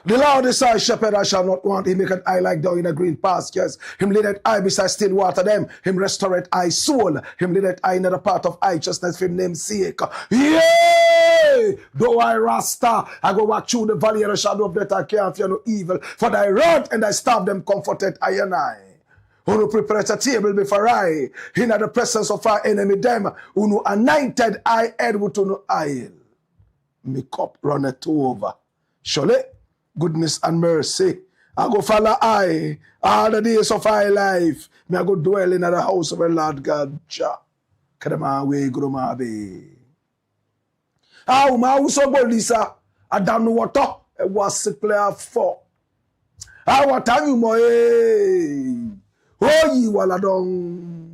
The Lord is our shepherd, I shall not want. He maketh I like down in a green pastures. Him leadeth I beside still water them. Him restoreth I soul. Him leadeth I in the path of righteousness for him name's sake. Yea! Though I Rasta, I go walk through the valley of the shadow of death, I can't fear no evil. For thy rod and thy staff them comforted I and I. Who prepared a table before I, in the presence of our enemy them, who anointed I head with no oil. Me cup runneth over. Surely, goodness and mercy, I go follow I all the days of my life. Me I go dwell in the house of the Lord God. Kadama we groma be. Ah, ma uso bolisa. I don't know what it was clear for. Ah, what are you mo? Oh, ye waladong.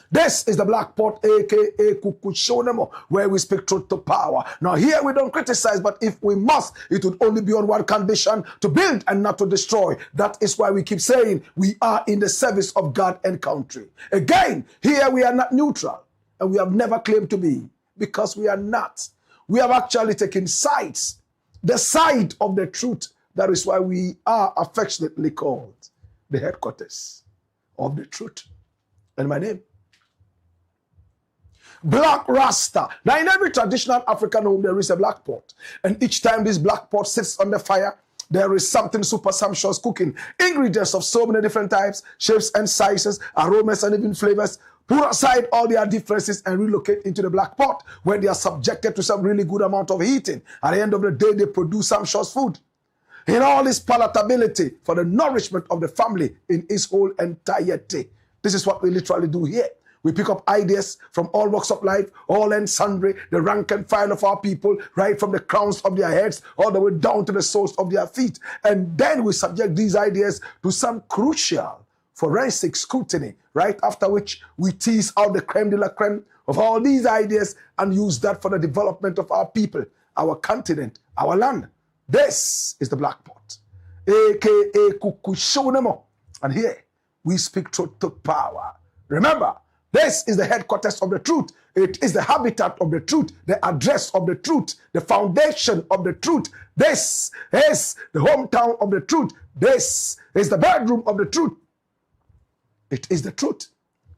This is the Black Pot, aka KOKU, where we speak truth to power. Now here we don't criticize, but if we must, it would only be on one condition: to build and not to destroy. That is why we keep saying we are in the service of God and country. Again, here we are not neutral, and we have never claimed to be, because we are not. We have actually taken sides, the side of the truth. That is why we are affectionately called the headquarters of the truth. And my name, Black Rasta. Now, in every traditional African home, there is a black pot. And each time this black pot sits on the fire, there is something super sumptuous cooking. Ingredients of so many different types, shapes and sizes, aromas and even flavors. Put aside all their differences and relocate into the black pot, where they are subjected to some really good amount of heating. At the end of the day, they produce sumptuous food in all its palatability for the nourishment of the family in its whole entirety. This is what we literally do here. We pick up ideas from all walks of life, all and sundry, the rank and file of our people, right from the crowns of their heads all the way down to the soles of their feet. And then we subject these ideas to some crucial forensic scrutiny, right after which we tease out the creme de la creme of all these ideas and use that for the development of our people, our continent, our land. This is the Black Pot, aka KOKU. And here we speak truth to power. Remember, this is the headquarters of the truth. It is the habitat of the truth, the address of the truth, the foundation of the truth. This is the hometown of the truth. This is the bedroom of the truth. It is the truth.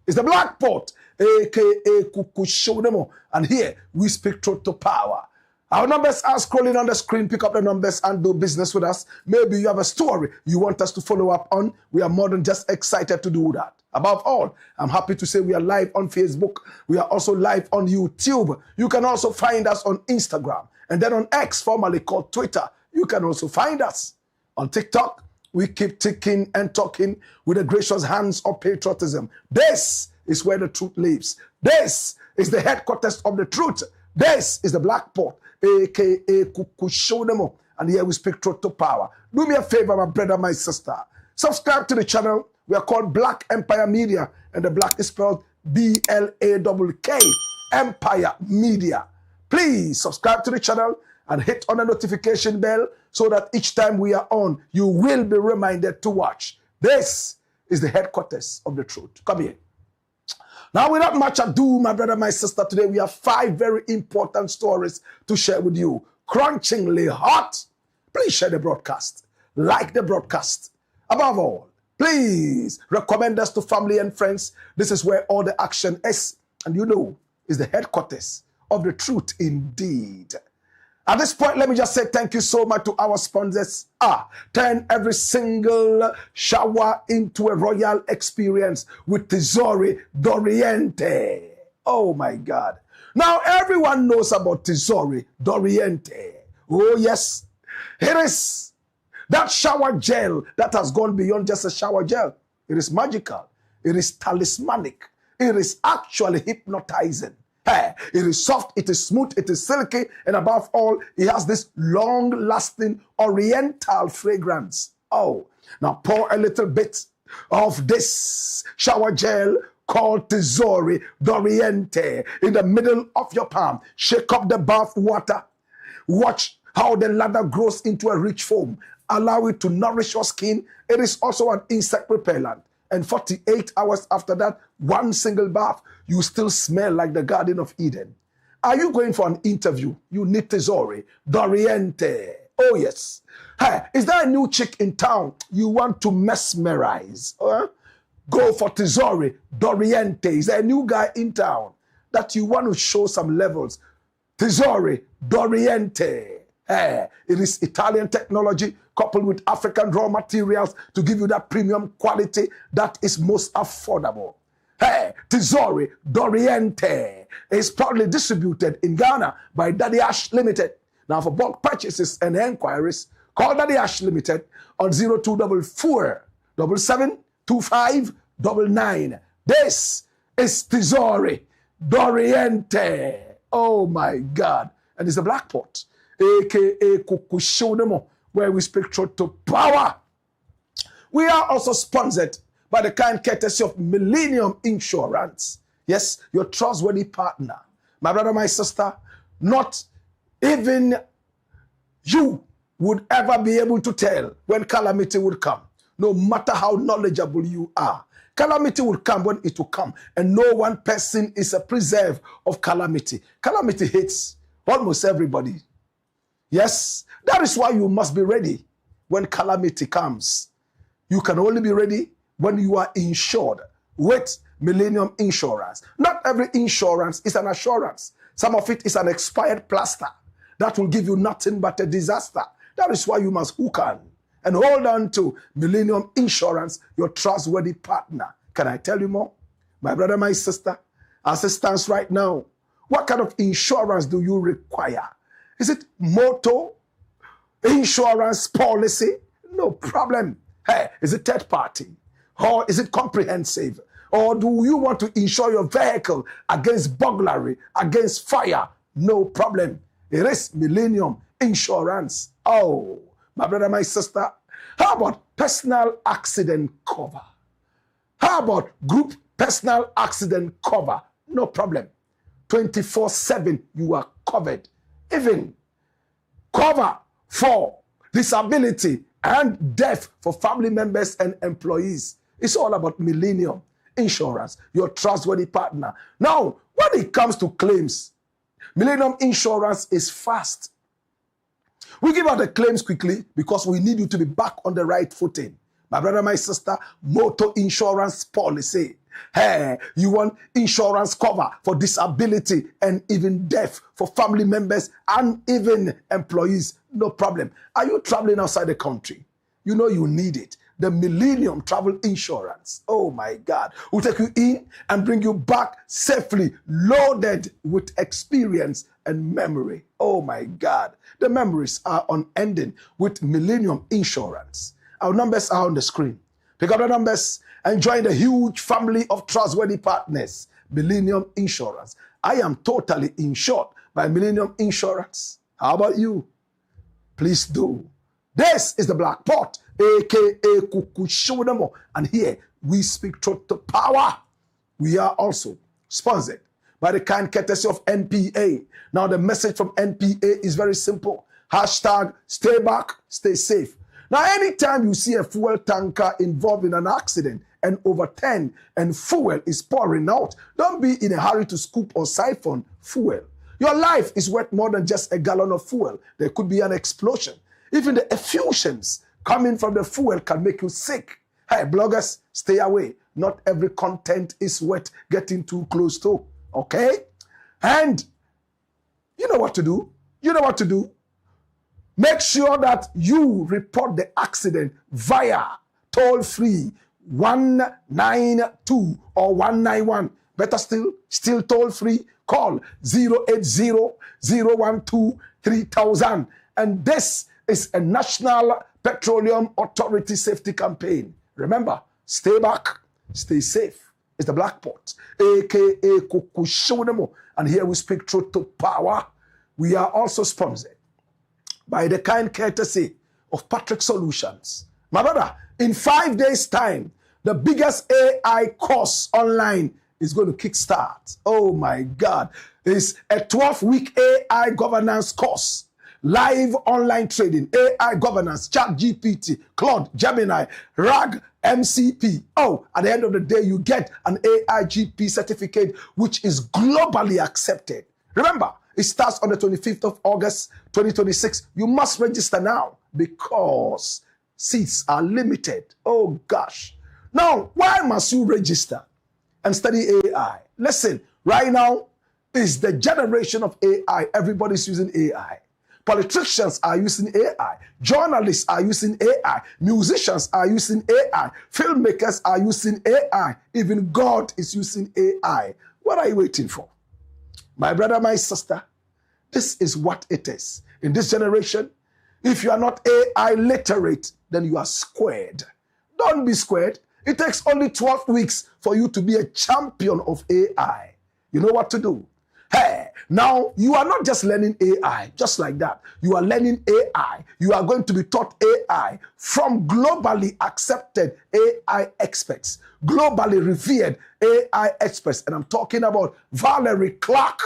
It's the Black Pot, aka KOKU. And here we speak truth to power. Our numbers are scrolling on the screen. Pick up the numbers and do business with us. Maybe you have a story you want us to follow up on. We are more than just excited to do that. Above all, I'm happy to say we are live on Facebook. We are also live on YouTube. You can also find us on Instagram. And then on X, formerly called Twitter, you can also find us. On TikTok, we keep ticking and talking with the gracious hands of patriotism. This is where the truth lives. This is the headquarters of the truth. This is the Black Pot, aka KOKU. And here we speak truth to power. Do me a favor, my brother, my sister. Subscribe to the channel. We are called Black Empire Media, and the Black is spelled B-L-A-K-K, Empire Media. Please subscribe to the channel and hit on the notification bell so that each time we are on, you will be reminded to watch. This is the headquarters of the truth. Come here. Now, without much ado, my brother, my sister, today we have 5 very important stories to share with you. Crunchingly hot. Please share the broadcast. Like the broadcast. Above all, please recommend us to family and friends. This is where all the action is, and you know, is the headquarters of the truth indeed. At this point, let me just say thank you so much to our sponsors. Turn every single shower into a royal experience with Tesori D'Oriente. Oh my God. Now everyone knows about Tesori D'Oriente. Oh yes, it is that shower gel that has gone beyond just a shower gel. It is magical. It is talismanic. It is actually hypnotizing. It is soft, it is smooth, it is silky, and above all, it has this long-lasting oriental fragrance. Oh, now pour a little bit of this shower gel called Tesori D'Oriente in the middle of your palm. Shake up the bath water. Watch how the lather grows into a rich foam. Allow it to nourish your skin. It is also an insect repellent. And 48 hours after that, one single bath, you still smell like the Garden of Eden. Are you going for an interview? You need Tesori D'Oriente. Oh, yes. Hey, is there a new chick in town you want to mesmerize? Go for Tesori, Doriente. Is there a new guy in town that you want to show some levels? Tesori, Doriente. Hey, it is Italian technology coupled with African raw materials to give you that premium quality that is most affordable. Hey, Tesori, Doriente is proudly distributed in Ghana by Daddy Ash Limited. Now, for bulk purchases and enquiries, call Daddy Ash Limited on 0244 772599. This is Tesori, Doriente. Oh my God. And it's the Black Pot, aka KOKU, where we speak truth to power. We are also sponsored by the kind courtesy of Millennium Insurance. Yes, your trustworthy partner. My brother, my sister, not even you would ever be able to tell when calamity would come, no matter how knowledgeable you are. Calamity will come when it will come, and no one person is a preserve of calamity. Calamity hits almost everybody. Yes, that is why you must be ready when calamity comes. You can only be ready when you are insured with Millennium Insurance. Not every insurance is an assurance. Some of it is an expired plaster that will give you nothing but a disaster. That is why you must hook on and hold on to Millennium Insurance, your trustworthy partner. Can I tell you more? My brother, my sister, as it stands right now, what kind of insurance do you require? Is it motor insurance policy? No problem. Hey, is it third party? Or is it comprehensive? Or do you want to insure your vehicle against burglary, against fire? No problem. It is Millennium Insurance. Oh, my brother, my sister, how about personal accident cover? How about group personal accident cover? No problem. 24/7, you are covered. Even cover for disability and death for family members and employees. It's all about Millennium Insurance, your trustworthy partner. Now, when it comes to claims, Millennium Insurance is fast. We give out the claims quickly because we need you to be back on the right footing. My brother, my sister, motor insurance policy. Hey, you want insurance cover for disability and even death for family members and even employees? No problem. Are you traveling outside the country? You know you need it. The Millennium Travel Insurance. Oh my God. Will take you in and bring you back safely, loaded with experience and memory. Oh my God. The memories are unending with Millennium Insurance. Our numbers are on the screen. Pick up the numbers and join the huge family of trustworthy partners. Millennium Insurance. I am totally insured by Millennium Insurance. How about you? Please do. This is the Black Pot, aka KOKU, and here we speak truth to power. We are also sponsored by the kind courtesy of NPA. Now the message from NPA is very simple. Hashtag stay back, stay safe. Now anytime you see a fuel tanker involved in an accident and overturned and fuel is pouring out, don't be in a hurry to scoop or siphon fuel. Your life is worth more than just a gallon of fuel. There could be an explosion. Even the effusions coming from the fuel can make you sick. Hey, bloggers, stay away. Not every content is worth getting too close to. Okay? And you know what to do. You know what to do. Make sure that you report the accident via toll-free 192 or 191. Better still toll-free. Call 080-012-3000. And this is a National Petroleum Authority safety campaign. Remember, stay back, stay safe. It's the Black Pot, aka KOKU, and here we speak truth to power. We are also sponsored by the kind courtesy of PATRIOT Solutions. My brother, in 5 days' time, the biggest AI course online is going to kickstart. Oh my God. It's a 12-week AI governance course. Live online trading, AI governance, ChatGPT, Claude, Gemini, RAG, MCP. Oh, at the end of the day, you get an AI GP certificate, which is globally accepted. Remember, it starts on the 25th of August, 2026. You must register now because seats are limited. Oh, gosh. Now, why must you register and study AI? Listen, right now is the generation of AI. Everybody's using AI. Politicians are using AI. Journalists are using AI. Musicians are using AI. Filmmakers are using AI. Even God is using AI. What are you waiting for? My brother, my sister, this is what it is. In this generation, if you are not AI literate, then you are squared. Don't be squared. It takes only 12 weeks for you to be a champion of AI. You know what to do. Hey, now you are not just learning AI, just like that. You are learning AI. You are going to be taught AI from globally accepted AI experts, globally revered AI experts. And I'm talking about Blakk.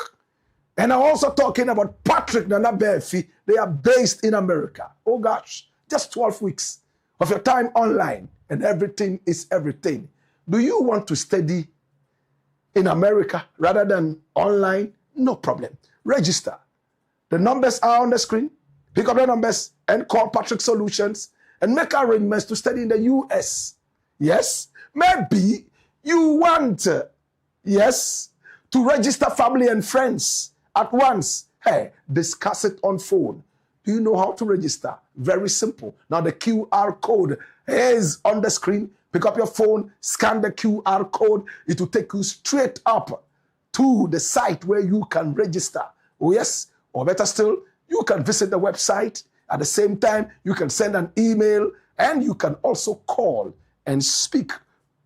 And I'm also talking about PATRIOT and AFENYO. They are based in America. Oh gosh, just 12 weeks of your time online and everything is everything. Do you want to study in America rather than online? No problem. Register. The numbers are on the screen. Pick up the numbers and call PATRIOT Solutions and make arrangements to study in the US. Yes, maybe you want, yes, to register family and friends at once. Hey, discuss it on phone. Do you know how to register? Very simple. Now the QR code is on the screen. Pick up your phone, scan the QR code. It will take you straight up to the site where you can register. Oh yes, or better still, you can visit the website. At the same time, you can send an email and you can also call and speak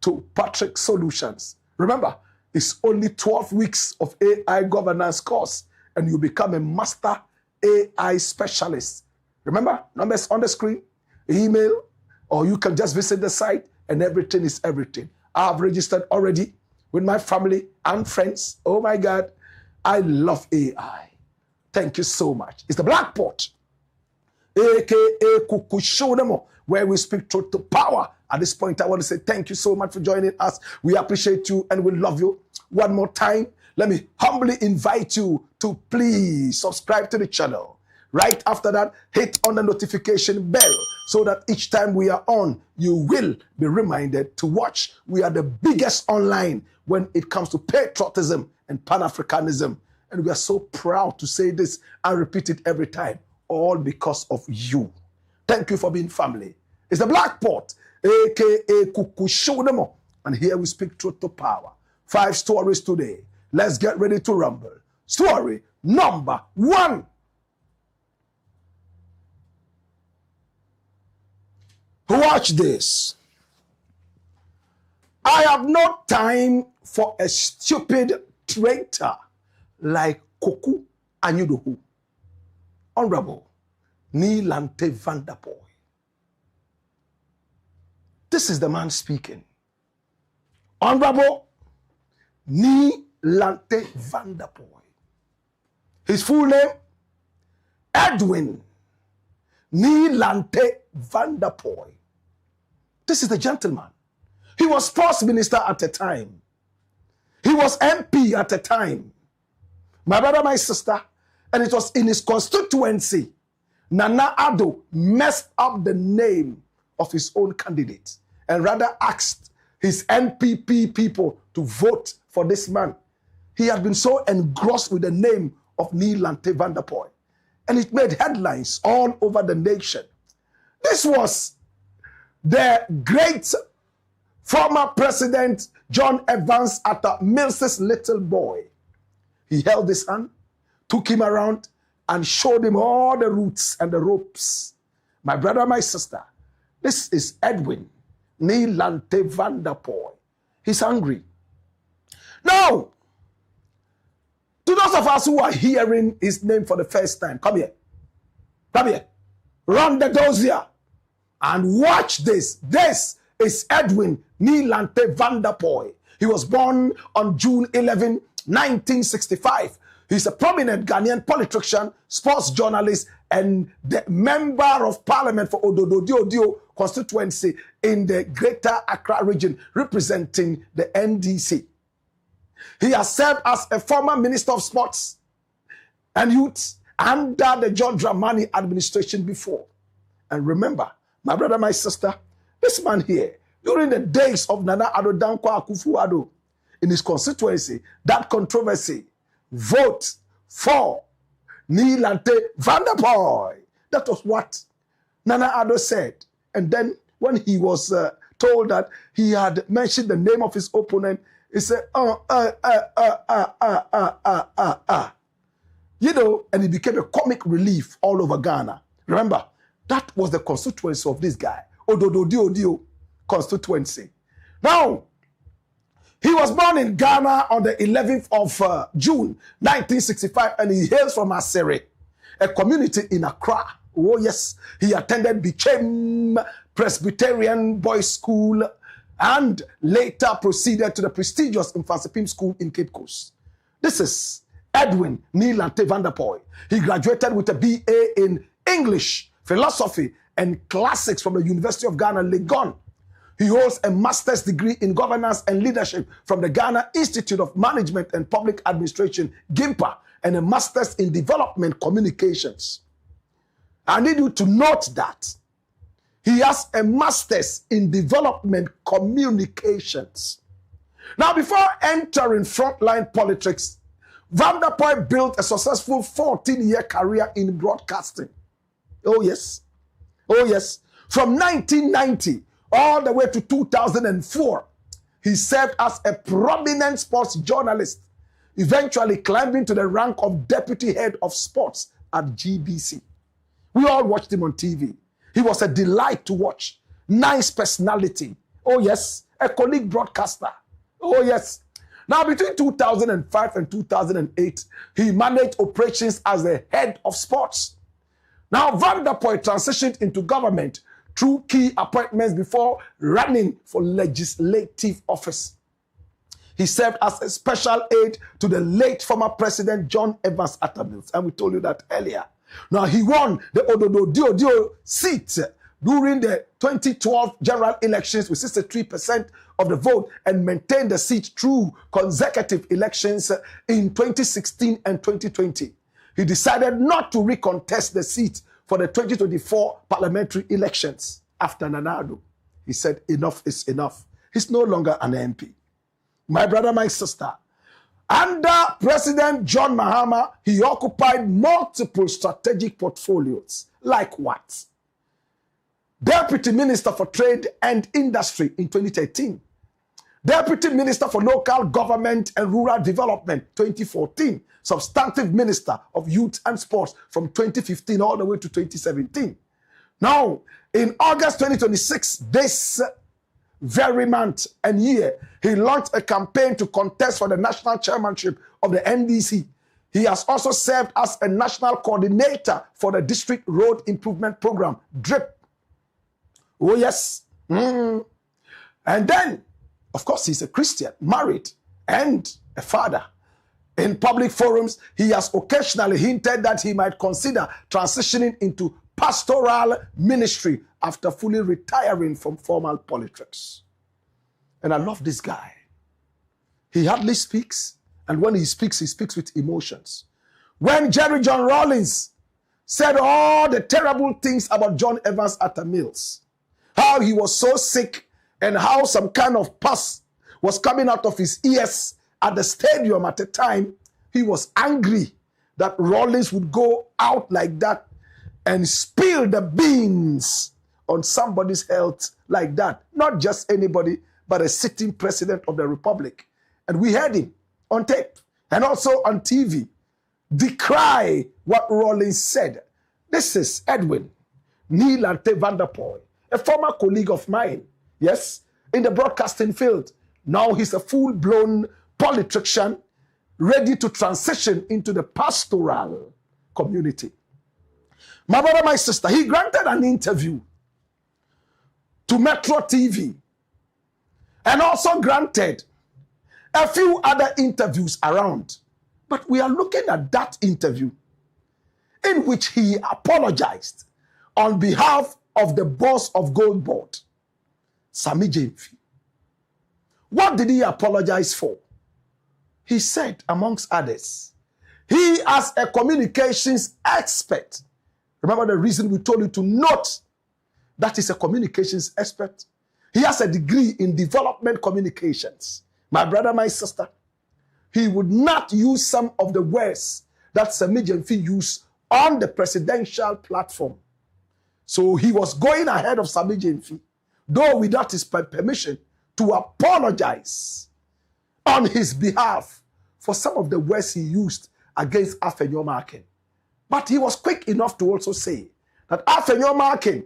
to PATRIOT Solutions. Remember, it's only 12 weeks of AI governance course and you become a master AI specialist. Remember, numbers on the screen, email, or you can just visit the site and everything is everything. I have registered already with my family and friends. Oh my God, I love AI. Thank you so much. It's the Blakk Pot, aka KOKU Show, where we speak truth to power. At this point, I want to say thank you so much for joining us. We appreciate you and we love you. One more time, let me humbly invite you to please subscribe to the channel. Right after that, hit on the notification bell so that each time we are on, you will be reminded to watch. We are the biggest online when it comes to patriotism and Pan-Africanism. And we are so proud to say this and repeat it every time, all because of you. Thank you for being family. It's the Blakk Pot, aka KOKU Show. And here we speak truth to power. 5 stories today. Let's get ready to rumble. Story number 1. Watch this. I have no time for a stupid traitor like KOKU ANYIDOHO. Honorable LANTEY VANDERPUYE. This is the man speaking. Honorable LANTEY VANDERPUYE. His full name, Edwin LANTEY VANDERPUYE. This is the gentleman. He was sports minister at the time. He was MP at the time. My brother, my sister, and it was in his constituency, Nana Addo messed up the name of his own candidate and rather asked his NPP people to vote for this man. He had been so engrossed with the name of LANTEY VANDERPUYE, and it made headlines all over the nation. This was the great former president John Evans Atta Mills's little boy. He held his hand, took him around, and showed him all the routes and the ropes. My brother, my sister, this is Edwin LANTEY VANDERPUYE. He's hungry. Now, to those of us who are hearing his name for the first time, come here. Come here. Run the dossier and watch this. This is Edwin LANTEY VANDERPUYE. He was born on June 11, 1965. He's a prominent Ghanaian politician, sports journalist, and the member of parliament for Ododo constituency in the Greater Accra region, representing the NDC. He has served as a former minister of sports and youth under the John Dramani administration before. And remember, my brother, my sister, this man here, during the days of Nana Addo Dankwa Akufo-Addo, in his constituency, that controversy, vote for Lantey Vanderpuye. That was what Nana Addo said. And then when he was told that he had mentioned the name of his opponent, he said, you know, and it became a comic relief all over Ghana. Remember, that was the constituency of this guy, Ododo constituency. Now, he was born in Ghana on the 11th of June, 1965, and he hails from Asere, a community in Accra. Oh, yes. He attended Became Presbyterian Boys School and later proceeded to the prestigious Mfansipim School in Cape Coast. This is Edwin Lantey Vanderpuye. He graduated with a BA in English, Philosophy, and Classics from the University of Ghana, Legon. He holds a master's degree in governance and leadership from the Ghana Institute of Management and Public Administration, GIMPA, and a master's in development communications. I need you to note that he has a master's in development communications. Now, before entering frontline politics, Vanderpuye built a successful 14-year career in broadcasting. Oh, yes. Oh, yes. From 1990 all the way to 2004, he served as a prominent sports journalist, eventually climbing to the rank of deputy head of sports at GBC. We all watched him on TV. He was a delight to watch. Nice personality. Oh, yes. A colleague broadcaster. Oh, yes. Now, between 2005 and 2008, he managed operations as the head of sports. Now, Vanderpuye transitioned into government through key appointments before running for legislative office. He served as a special aide to the late former president John Evans Atta Mills, and we told you that earlier. Now, he won the Ododo seat during the 2012 general elections with 63% of the vote and maintained the seat through consecutive elections in 2016 and 2020. He decided not to recontest the seat for the 2024 parliamentary elections after Nana Addo. He said, enough is enough. He's no longer an MP. My brother, my sister, under President John Mahama, he occupied multiple strategic portfolios. Like what? Deputy Minister for Trade and Industry in 2013. Deputy Minister for Local Government and Rural Development, 2014. Substantive Minister of Youth and Sports from 2015 all the way to 2017. Now, in August 2026, this very month and year, he launched a campaign to contest for the national chairmanship of the NDC. He has also served as a national coordinator for the District Road Improvement Program, DRIP. Oh, yes. And then, of course, he's a Christian, married, and a father. In public forums, he has occasionally hinted that he might consider transitioning into pastoral ministry after fully retiring from formal politics. And I love this guy. He hardly speaks, and when he speaks with emotions. When Jerry John Rawlings said all the terrible things about John Evans Atta Mills, how he was so sick and how some kind of pus was coming out of his ears at the stadium at the time, he was angry that Rawlings would go out like that and spill the beans on somebody's health like that. Not just anybody, but a sitting president of the republic. And we heard him on tape and also on TV decry what Rawlings said. This is Edwin Lantey Vanderpuye, a former colleague of mine, yes, in the broadcasting field. Now he's a full-blown politician ready to transition into the pastoral community. My brother, my sister, he granted an interview to Metro TV and also granted a few other interviews around. But we are looking at that interview in which he apologized on behalf of the boss of Gold Board, SAMMY GYAMFI. What did he apologize for? He said, amongst others, He, as a communications expert, remember the reason we told you to note that is a communications expert. He has a degree in development communications. My brother, my sister, he would not use some of the words that SAMMY GYAMFI used on the presidential platform. So he was going ahead of SAMMY GYAMFI, though without his permission, to apologize on his behalf for some of the words he used against AFENYO-MARKIN. But he was quick enough to also say that AFENYO-MARKIN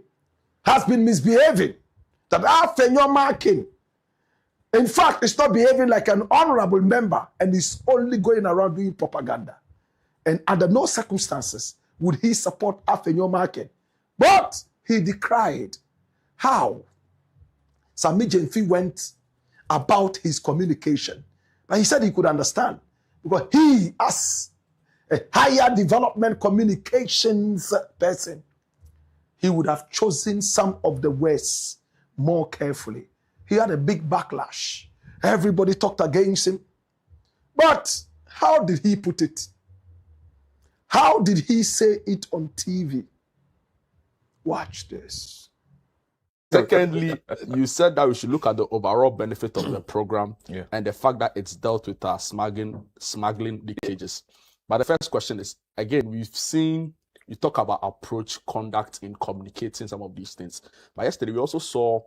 has been misbehaving, that AFENYO-MARKIN, in fact, is not behaving like an honorable member and is only going around doing propaganda. And under no circumstances would he support AFENYO-MARKIN. But he decried how SAMMY GYAMFI went about his communication. But he said he could understand because he, as a higher development communications person, he would have chosen some of the words more carefully. He had a big backlash. Everybody talked against him. But how did he put it? How did he say it on TV? Watch this. Secondly, you said that we should look at the overall benefit of the program and the fact that it's dealt with smuggling leakages. But the first question is, again, we've seen you talk about approach, conduct in communicating some of these things. But yesterday, we also saw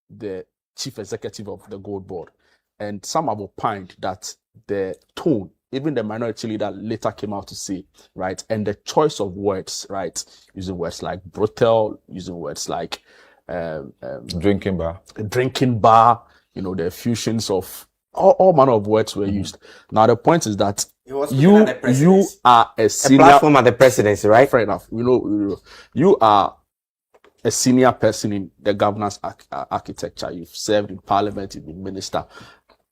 the chief executive of the Gold Board, and some have opined that the tone, even the minority leader later came out to say, right, and the choice of words, right, using words like brutal, using words like drinking bar, you know, the fusions of all manner of words were used. Now the point is that you are a senior platform at the presidency, right? Fair enough. You are a senior person in the governance architecture. You've served in parliament, you've been minister.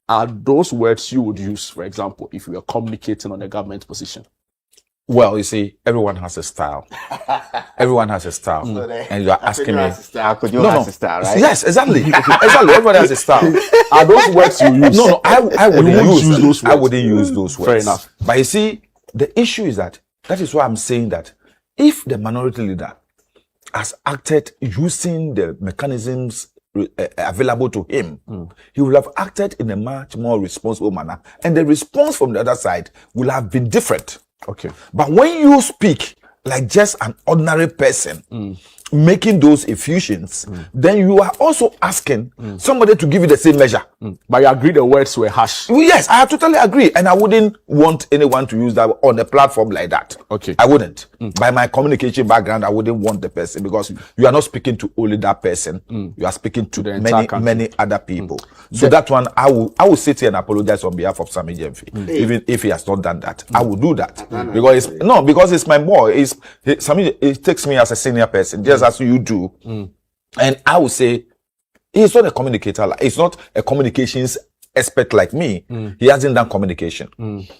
Are those words you would use, for example, if you were communicating on a government position? Well, you see, everyone has a style. Everyone has a style. And you are asking me. Could you have a style, right? Yes, exactly. Exactly. Everybody has a style. Are those words you use? No, I wouldn't use those words. I wouldn't use those words. Fair enough. But you see, the issue is that is why I'm saying that if the minority leader has acted using the mechanisms available to him, he will have acted in a much more responsible manner. And the response from the other side will have been different. Okay. But when you speak like just an ordinary person making those effusions, then you are also asking somebody to give you the same measure. But you agree the words were harsh? Well, yes, I totally agree. And I wouldn't want anyone to use that on a platform like that. Okay. I wouldn't. By my communication background, I wouldn't want the person because you are not speaking to only that person. You are speaking to many other people. So that one, I will sit here and apologize on behalf of SAMMY GYAMFI. Even if he has not done that, I will do that. Because it's my boy. It takes me as a senior person, just as you do. And I would say, he's not a communicator. He's not a communications expert like me. He hasn't done communication.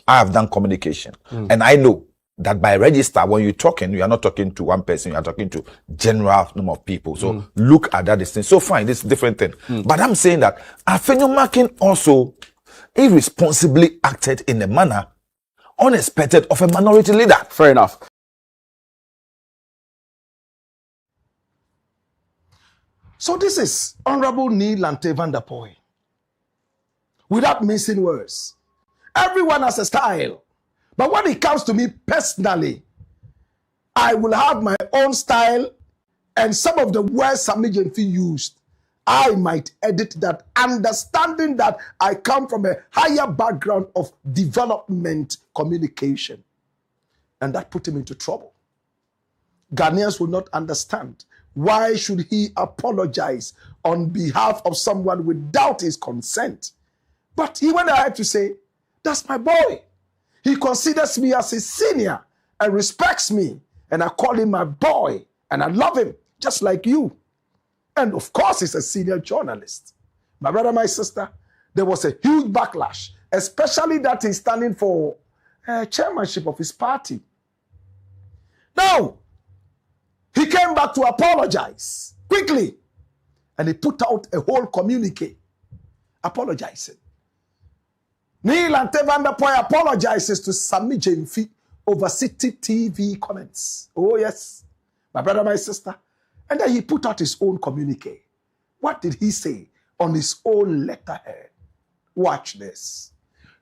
I have done communication. And I know that by register, when you're talking, you are not talking to one person, you are talking to general number of people. So look at that distance. So fine, this is a different thing. But I'm saying that AFENYO-MARKIN also irresponsibly acted in a manner unexpected of a minority leader. Fair enough. So this is Honorable Lanteyi Vanderpuye. Without missing words. Everyone has a style. But when it comes to me personally, I will have my own style, and some of the words SAMMY GYAMFI used, I might edit that, understanding that I come from a higher background of development communication. And that put him into trouble. Ghanaians will not understand. Why should he apologize on behalf of someone without his consent? But he went ahead to say, that's my boy. He considers me as his senior and respects me. And I call him my boy. And I love him, just like you. And of course, he's a senior journalist. My brother, my sister, there was a huge backlash, especially that he's standing for chairmanship of his party. Now, he came back to apologize quickly. And he put out a whole communique apologizing. Lanteyi Vanderpuye apologizes to SAMMY GYAMFI over City TV comments. Oh yes, my brother, my sister. And then he put out his own communique. What did he say on his own letterhead? Watch this.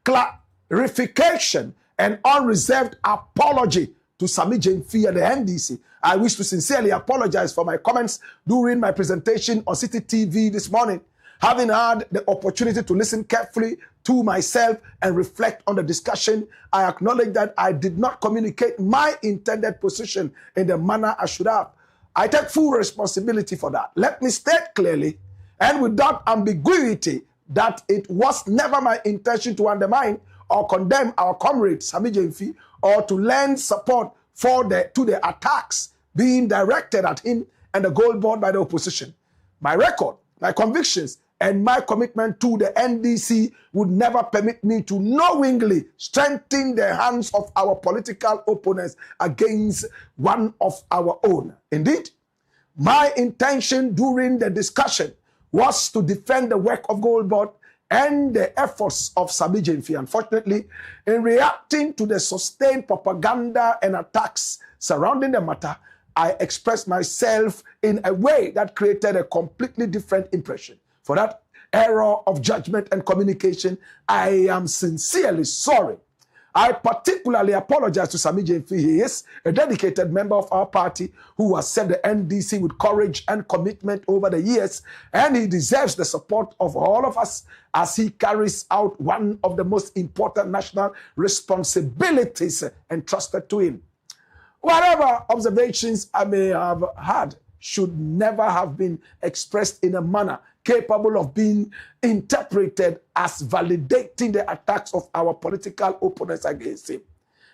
Clarification and unreserved apology to SAMMY GYAMFI and the NDC. I wish to sincerely apologize for my comments during my presentation on City TV this morning. Having had the opportunity to listen carefully to myself and reflect on the discussion, I acknowledge that I did not communicate my intended position in the manner I should have. I take full responsibility for that. Let me state clearly and without ambiguity that it was never my intention to undermine or condemn our comrade SAMMY GYAMFI or to lend support to the attacks being directed at him and the goal board by the opposition. My record, my convictions, and my commitment to the NDC would never permit me to knowingly strengthen the hands of our political opponents against one of our own. Indeed, my intention during the discussion was to defend the work of Gold Board and the efforts of SAMMY GYAMFI. Unfortunately, in reacting to the sustained propaganda and attacks surrounding the matter, I expressed myself in a way that created a completely different impression. For that error of judgment and communication, I am sincerely sorry. I particularly apologize to SAMMY GYAMFI. He is a dedicated member of our party who has served the NDC with courage and commitment over the years, and he deserves the support of all of us as he carries out one of the most important national responsibilities entrusted to him. Whatever observations I may have had should never have been expressed in a manner capable of being interpreted as validating the attacks of our political opponents against him.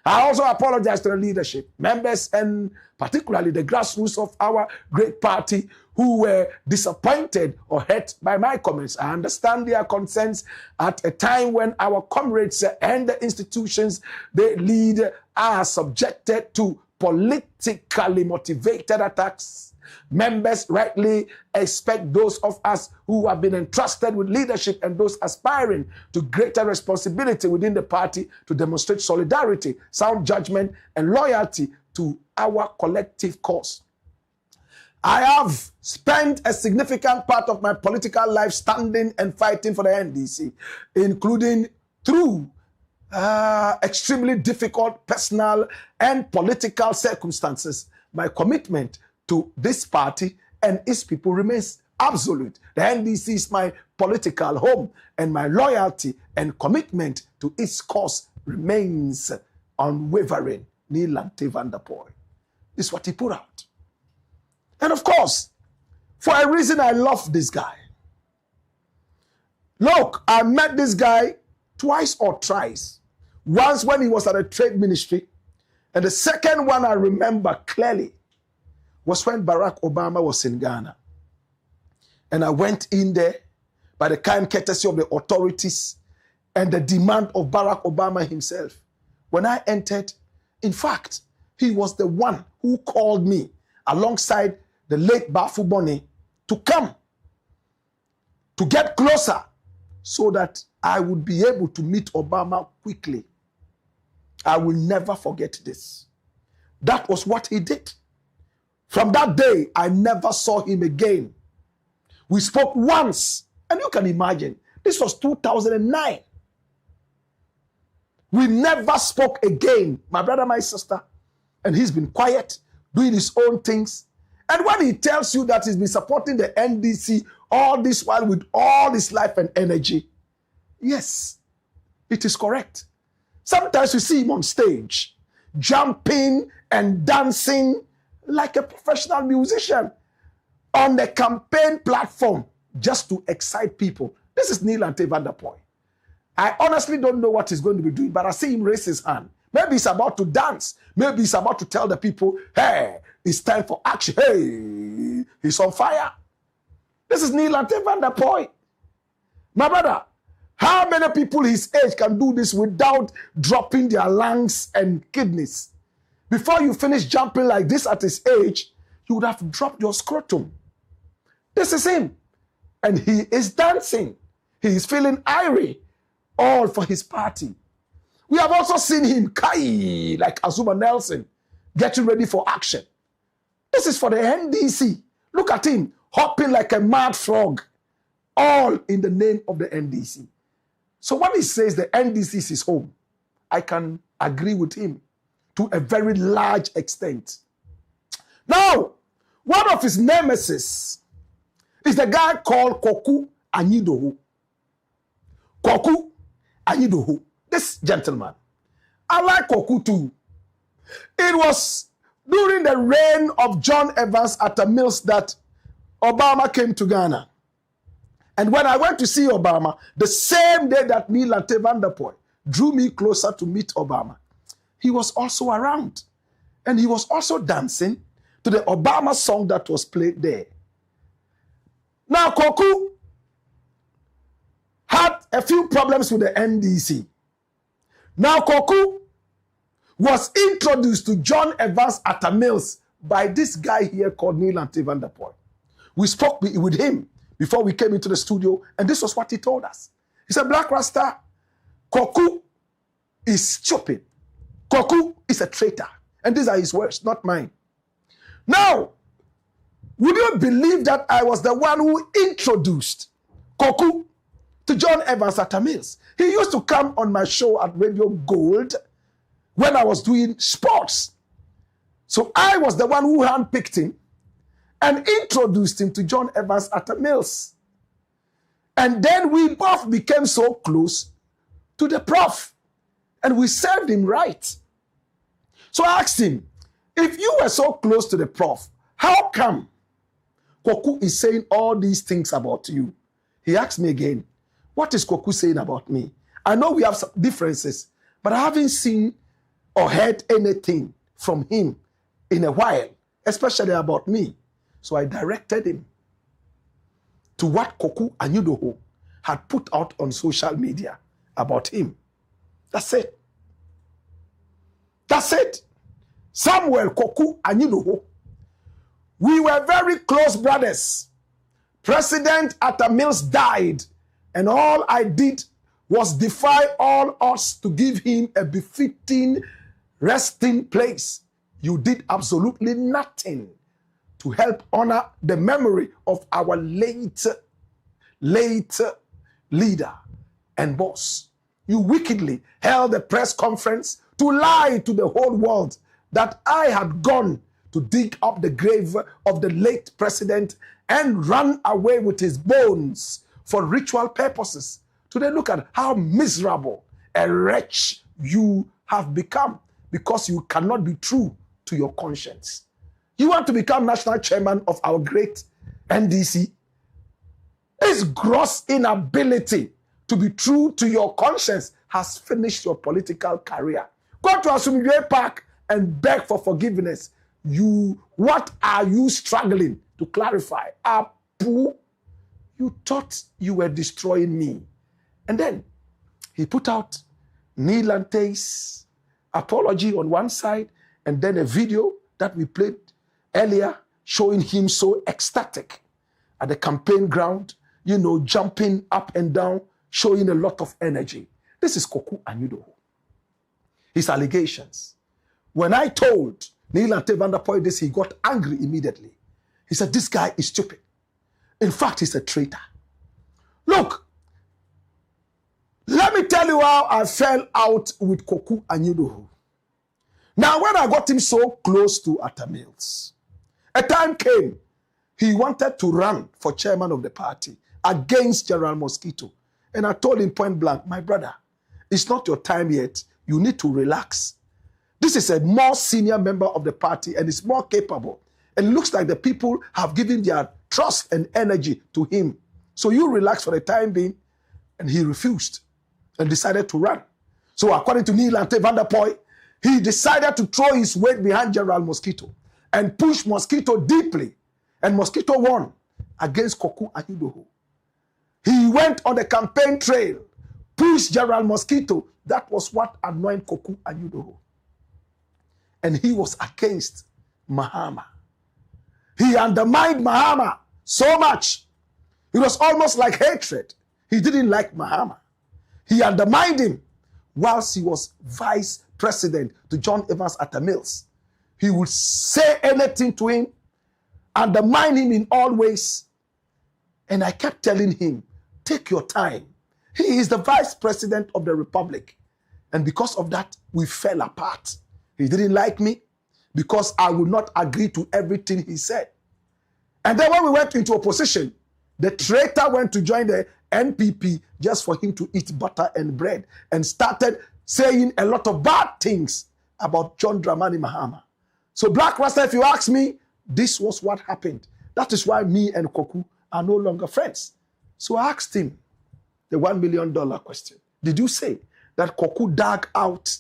I also apologize to the leadership, members, and particularly the grassroots of our great party who were disappointed or hurt by my comments. I understand their concerns at a time when our comrades and the institutions they lead are subjected to politically motivated attacks. Members rightly expect those of us who have been entrusted with leadership and those aspiring to greater responsibility within the party to demonstrate solidarity, sound judgment, and loyalty to our collective cause. I have spent a significant part of my political life standing and fighting for the NDC, including through extremely difficult personal and political circumstances. My commitment to this party and its people remains absolute. The NDC is my political home, and my loyalty and commitment to its cause remains unwavering. Lanteys Vanderpuye. This is what he put out. And of course, for a reason, I love this guy. Look, I met this guy twice or thrice. Once when he was at a trade ministry, and the second one I remember clearly was when Barack Obama was in Ghana. And I went in there by the kind courtesy of the authorities and the demand of Barack Obama himself. When I entered, in fact, he was the one who called me alongside the late Bafu Boni to come, to get closer so that I would be able to meet Obama quickly. I will never forget this. That was what he did. From that day, I never saw him again. We spoke once, and you can imagine, this was 2009. We never spoke again, my brother, my sister. And he's been quiet, doing his own things. And when he tells you that he's been supporting the NDC all this while with all his life and energy, yes, it is correct. Sometimes you see him on stage, jumping and dancing like a professional musician on the campaign platform just to excite people. This is Lanteys Vanderpuye. I honestly don't know what he's going to be doing, but I see him raise his hand. Maybe he's about to dance. Maybe he's about to tell the people, hey, it's time for action. Hey, he's on fire. This is Lanteys Vanderpuye. My brother, how many people his age can do this without dropping their lungs and kidneys? Before you finish jumping like this at his age, you would have dropped your scrotum. This is him. And he is dancing. He is feeling irie, all for his party. We have also seen him, like Azuma Nelson, getting ready for action. This is for the NDC. Look at him, hopping like a mad frog, all in the name of the NDC. So when he says the NDC is his home, I can agree with him to a very large extent. Now, one of his nemesis is the guy called KOKU ANYIDOHO. KOKU ANYIDOHO. This gentleman. I like KOKU too. It was during the reign of John Evans Atta Mills that Obama came to Ghana. And when I went to see Obama, the same day that Lanteey Vanderpuye drew me closer to meet Obama, he was also around. And he was also dancing to the Obama song that was played there. Now, KOKU had a few problems with the NDC. Now, KOKU was introduced to John Evans Atta Mills by this guy here called Lanteey Vanderpuye. We spoke with him before we came into the studio, and this was what he told us. He said, Blakk Rasta, KOKU is stupid. KOKU is a traitor. And these are his words, not mine. Now, would you believe that I was the one who introduced KOKU to John Evans Atta Mills? He used to come on my show at Radio Gold when I was doing sports. So I was the one who handpicked him and introduced him to John Evans Atta Mills. And then we both became so close to the prof. And we served him right. So I asked him, if you were so close to the prof, how come KOKU is saying all these things about you? He asked me again, what is KOKU saying about me? I know we have some differences, but I haven't seen or heard anything from him in a while, especially about me. So I directed him to what KOKU ANYIDOHO had put out on social media about him. That's it. That's it. Samuel KOKU ANYIDOHO. We were very close brothers. President Atta Mills died, and all I did was defy all odds to give him a befitting resting place. You did absolutely nothing to help honor the memory of our late leader and boss. You wickedly held a press conference to lie to the whole world that I had gone to dig up the grave of the late president and run away with his bones for ritual purposes. Today, look at how miserable a wretch you have become because you cannot be true to your conscience. You want to become national chairman of our great NDC? This gross inability to be true to your conscience has finished your political career. Go to Asumdwe Park and beg for forgiveness. What are you struggling to clarify? Apu, you thought you were destroying me. And then he put out Lantey's apology on one side, and then a video that we played earlier showing him so ecstatic at the campaign ground, you know, jumping up and down, showing a lot of energy. This is KOKU ANYIDOHO. His allegations. When I told Lanteey Vanderpuye this, he got angry immediately. He said, this guy is stupid. In fact, he's a traitor. Look, let me tell you how I fell out with KOKU ANYIDOHO. Now, when I got him so close to Atta Mills, a time came, he wanted to run for chairman of the party against General Mosquito. And I told him point blank, my brother, it's not your time yet. You need to relax. This is a more senior member of the party and is more capable. And it looks like the people have given their trust and energy to him. So you relax for the time being. And he refused and decided to run. So according to Lanteey Vanderpuye, he decided to throw his weight behind General Mosquito and push Mosquito deeply. And Mosquito won against KOKU ANYIDOHO. He went on the campaign trail, pushed General Mosquito. That was what annoyed KOKU ANYIDOHO. And he was against Mahama. He undermined Mahama so much. It was almost like hatred. He didn't like Mahama. He undermined him. whilst he was vice president to John Evans at the Mills. He would say anything to him, undermine him in all ways. And I kept telling him, take your time. He is the vice president of the Republic. And because of that, we fell apart. He didn't like me because I would not agree to everything he said. And then when we went into opposition, the traitor went to join the NPP just for him to eat butter and bread and started saying a lot of bad things about John Dramani Mahama. So Blakk Rasta, if you ask me, this was what happened. That is why me and KOKU are no longer friends. So I asked him the $1 million question. Did you say that KOKU dug out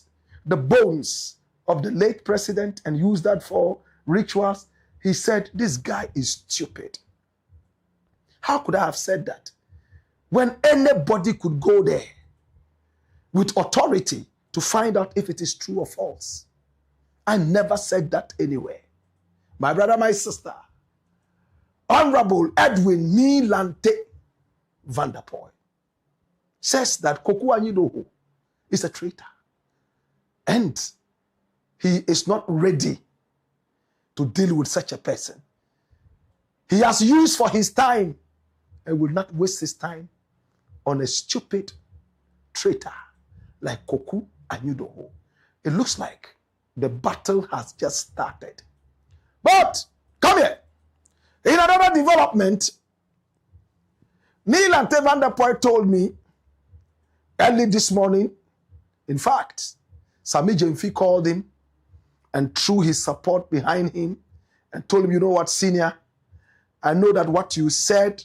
the bones of the late president and used that for rituals? He said, this guy is stupid. How could I have said that? When anybody could go there with authority to find out if it is true or false. I never said that anywhere. My brother, my sister, Honorable Edwin Ni Lanteey Vanderpuye says that KOKU ANYIDOHO is a traitor. And he is not ready to deal with such a person. He has used for his time and will not waste his time on a stupid traitor like KOKU ANYIDOHO. It looks like the battle has just started. But, come here. In another development, Ni Lanteey Vanderpuye told me early this morning, in fact, SAMMY GYAMFI called him and threw his support behind him and told him, you know what, senior, I know that what you said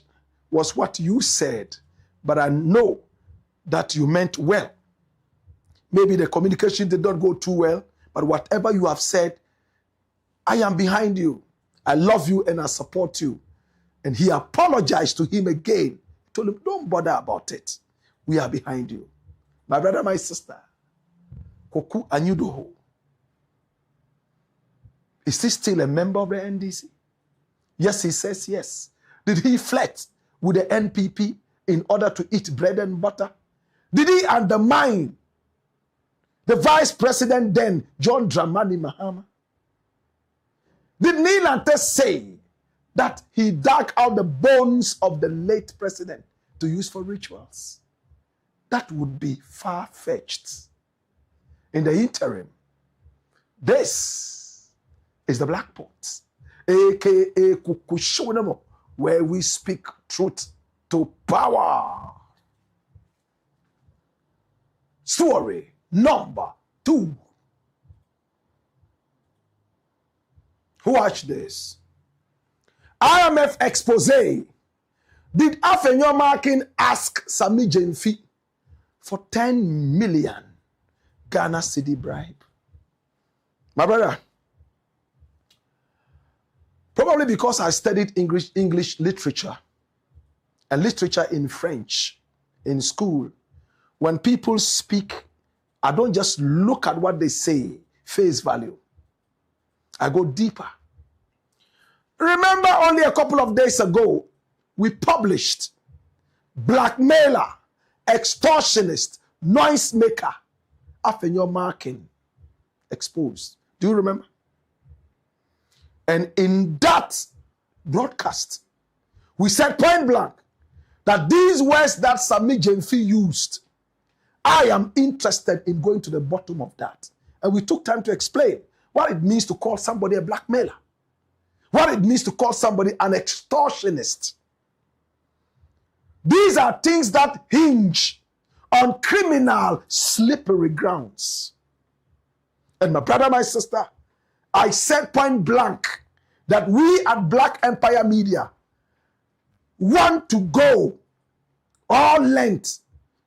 was what you said, but I know that you meant well. Maybe the communication did not go too well, but whatever you have said, I am behind you. I love you and I support you. And he apologized to him again. He told him, don't bother about it. We are behind you. My brother, my sister, KOKU ANYIDOHO, is he still a member of the NDC? Yes, he says yes. Did he flirt with the NPP in order to eat bread and butter? Did he undermine the vice president then, John Dramani Mahama? Did Ni Lanteey say that he dug out the bones of the late president to use for rituals? That would be far-fetched. In the interim, this is the Blakk Pot, aka Kukushonamo, where we speak truth to power. Story number 2. Watch this. IMF expose. Did AFENYO-MARKIN ask SAMMY GYAMFI for 10 million Ghana cedi bribe? My brother, probably because I studied English literature and literature in French in school, when people speak, I don't just look at what they say, face value. I go deeper. Remember only a couple of days ago, we published blackmailer, extortionist, noise maker, AFENYO-MARKIN exposed. Do you remember? And in that broadcast, we said point blank that these words that SAMMY GYAMFI used, I am interested in going to the bottom of that. And we took time to explain what it means to call somebody a blackmailer, what it means to call somebody an extortionist. These are things that hinge on criminal, slippery grounds. And my brother, my sister, I said point blank that we at Black Empire Media want to go all length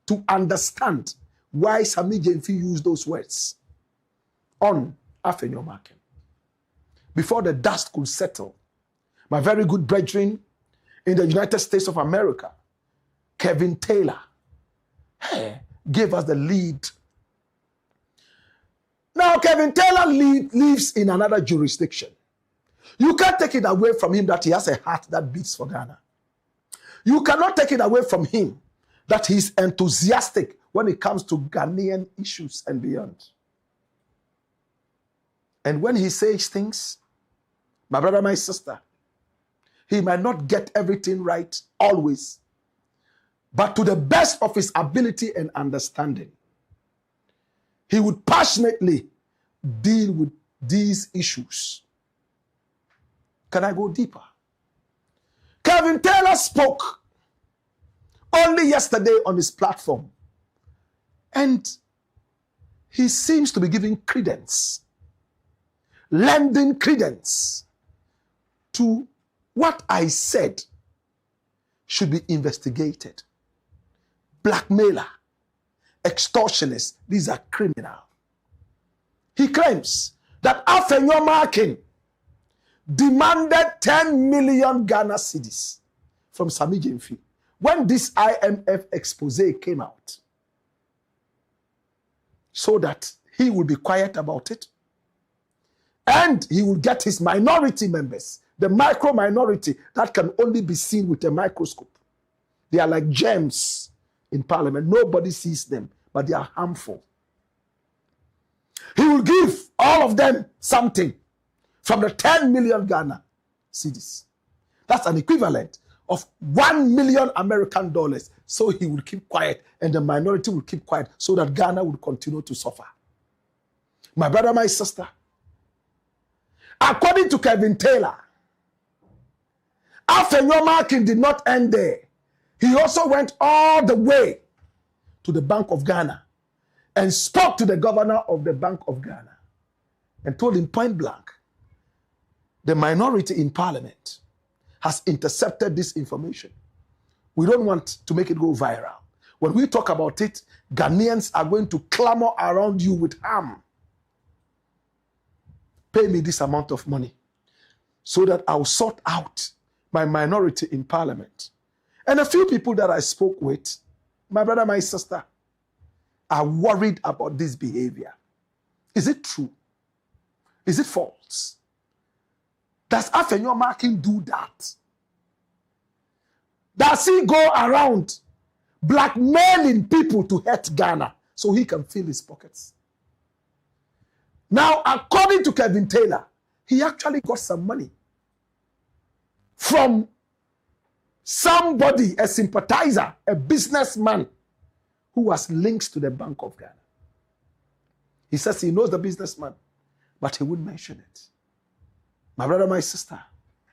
to understand why SAMMY GYAMFI used those words on AFENYO-MARKIN. Before the dust could settle, my very good brethren in the United States of America, Kevin Taylor, gave us the lead. Now, Kevin Taylor lives in another jurisdiction. You can't take it away from him that he has a heart that beats for Ghana. You cannot take it away from him that he's enthusiastic when it comes to Ghanaian issues and beyond. And when he says things, my brother, my sister, he might not get everything right always, but to the best of his ability and understanding, he would passionately deal with these issues. Can I go deeper? Kevin Taylor spoke only yesterday on his platform, and he seems to be giving credence, lending credence to what I said should be investigated. Blackmailer, extortionists, these are criminal. He claims that AFENYO-MARKIN demanded 10 million Ghana cedis from SAMMY GYAMFI when this IMF expose came out, so that he will be quiet about it and he will get his minority members, the micro minority that can only be seen with a microscope. They are like gems in parliament. Nobody sees them, but they are harmful. He will give all of them something from the 10 million Ghana cedis. That's an equivalent of $1 million American dollars. So he will keep quiet and the minority will keep quiet so that Ghana will continue to suffer. My brother, my sister, according to Kevin Taylor, AFENYO-MARKIN did not end there. He also went all the way to the Bank of Ghana and spoke to the governor of the Bank of Ghana and told him point blank, the minority in parliament has intercepted this information. We don't want to make it go viral. When we talk about it, Ghanaians are going to clamor around you with harm. Pay me this amount of money so that I'll sort out my minority in parliament. And a few people that I spoke with, my brother, my sister, are worried about this behavior. Is it true? Is it false? Does AFENYO-MARKIN do that? Does he go around blackmailing people to hurt Ghana so he can fill his pockets? Now, according to Kevin Taylor, he actually got some money from somebody, a sympathizer, a businessman who has links to the Bank of Ghana. He says he knows the businessman, but he wouldn't mention it. My brother, my sister,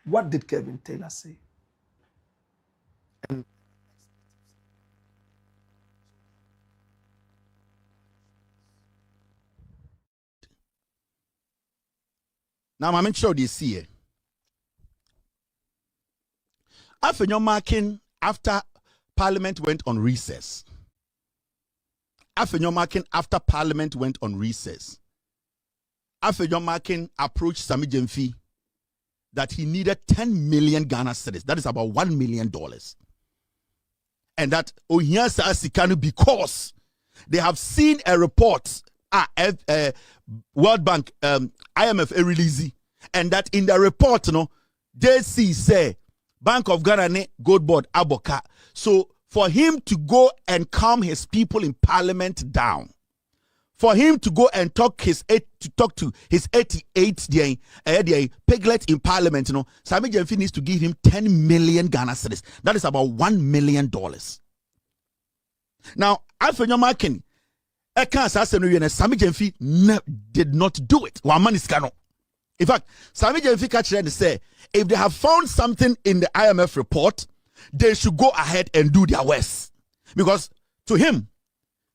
what did Kevin Taylor say? Now, I'm sure they see it. AFENYO-MARKIN, after Parliament went on recess. AFENYO-MARKIN, after Parliament went on recess. AFENYO-MARKIN approached SAMMY GYAMFI that he needed 10 million Ghana cedis. That is about $1 million. And that Ohiasa Sikanu, because they have seen a report, World Bank, IMF release, and that in the report, JC say Bank of Ghana ne gold board aboka. So for him to go and calm his people in parliament down, for him to go and talk to his 88 piglet in parliament, SAMMY GYAMFI needs to give him 10 million Ghana cedis. That is about $1 million. Now, AFENYO-MARKIN, SAMMY GYAMFI did not do it. In fact, SAMMY GYAMFI say if they have found something in the IMF report, they should go ahead and do their worst. Because to him,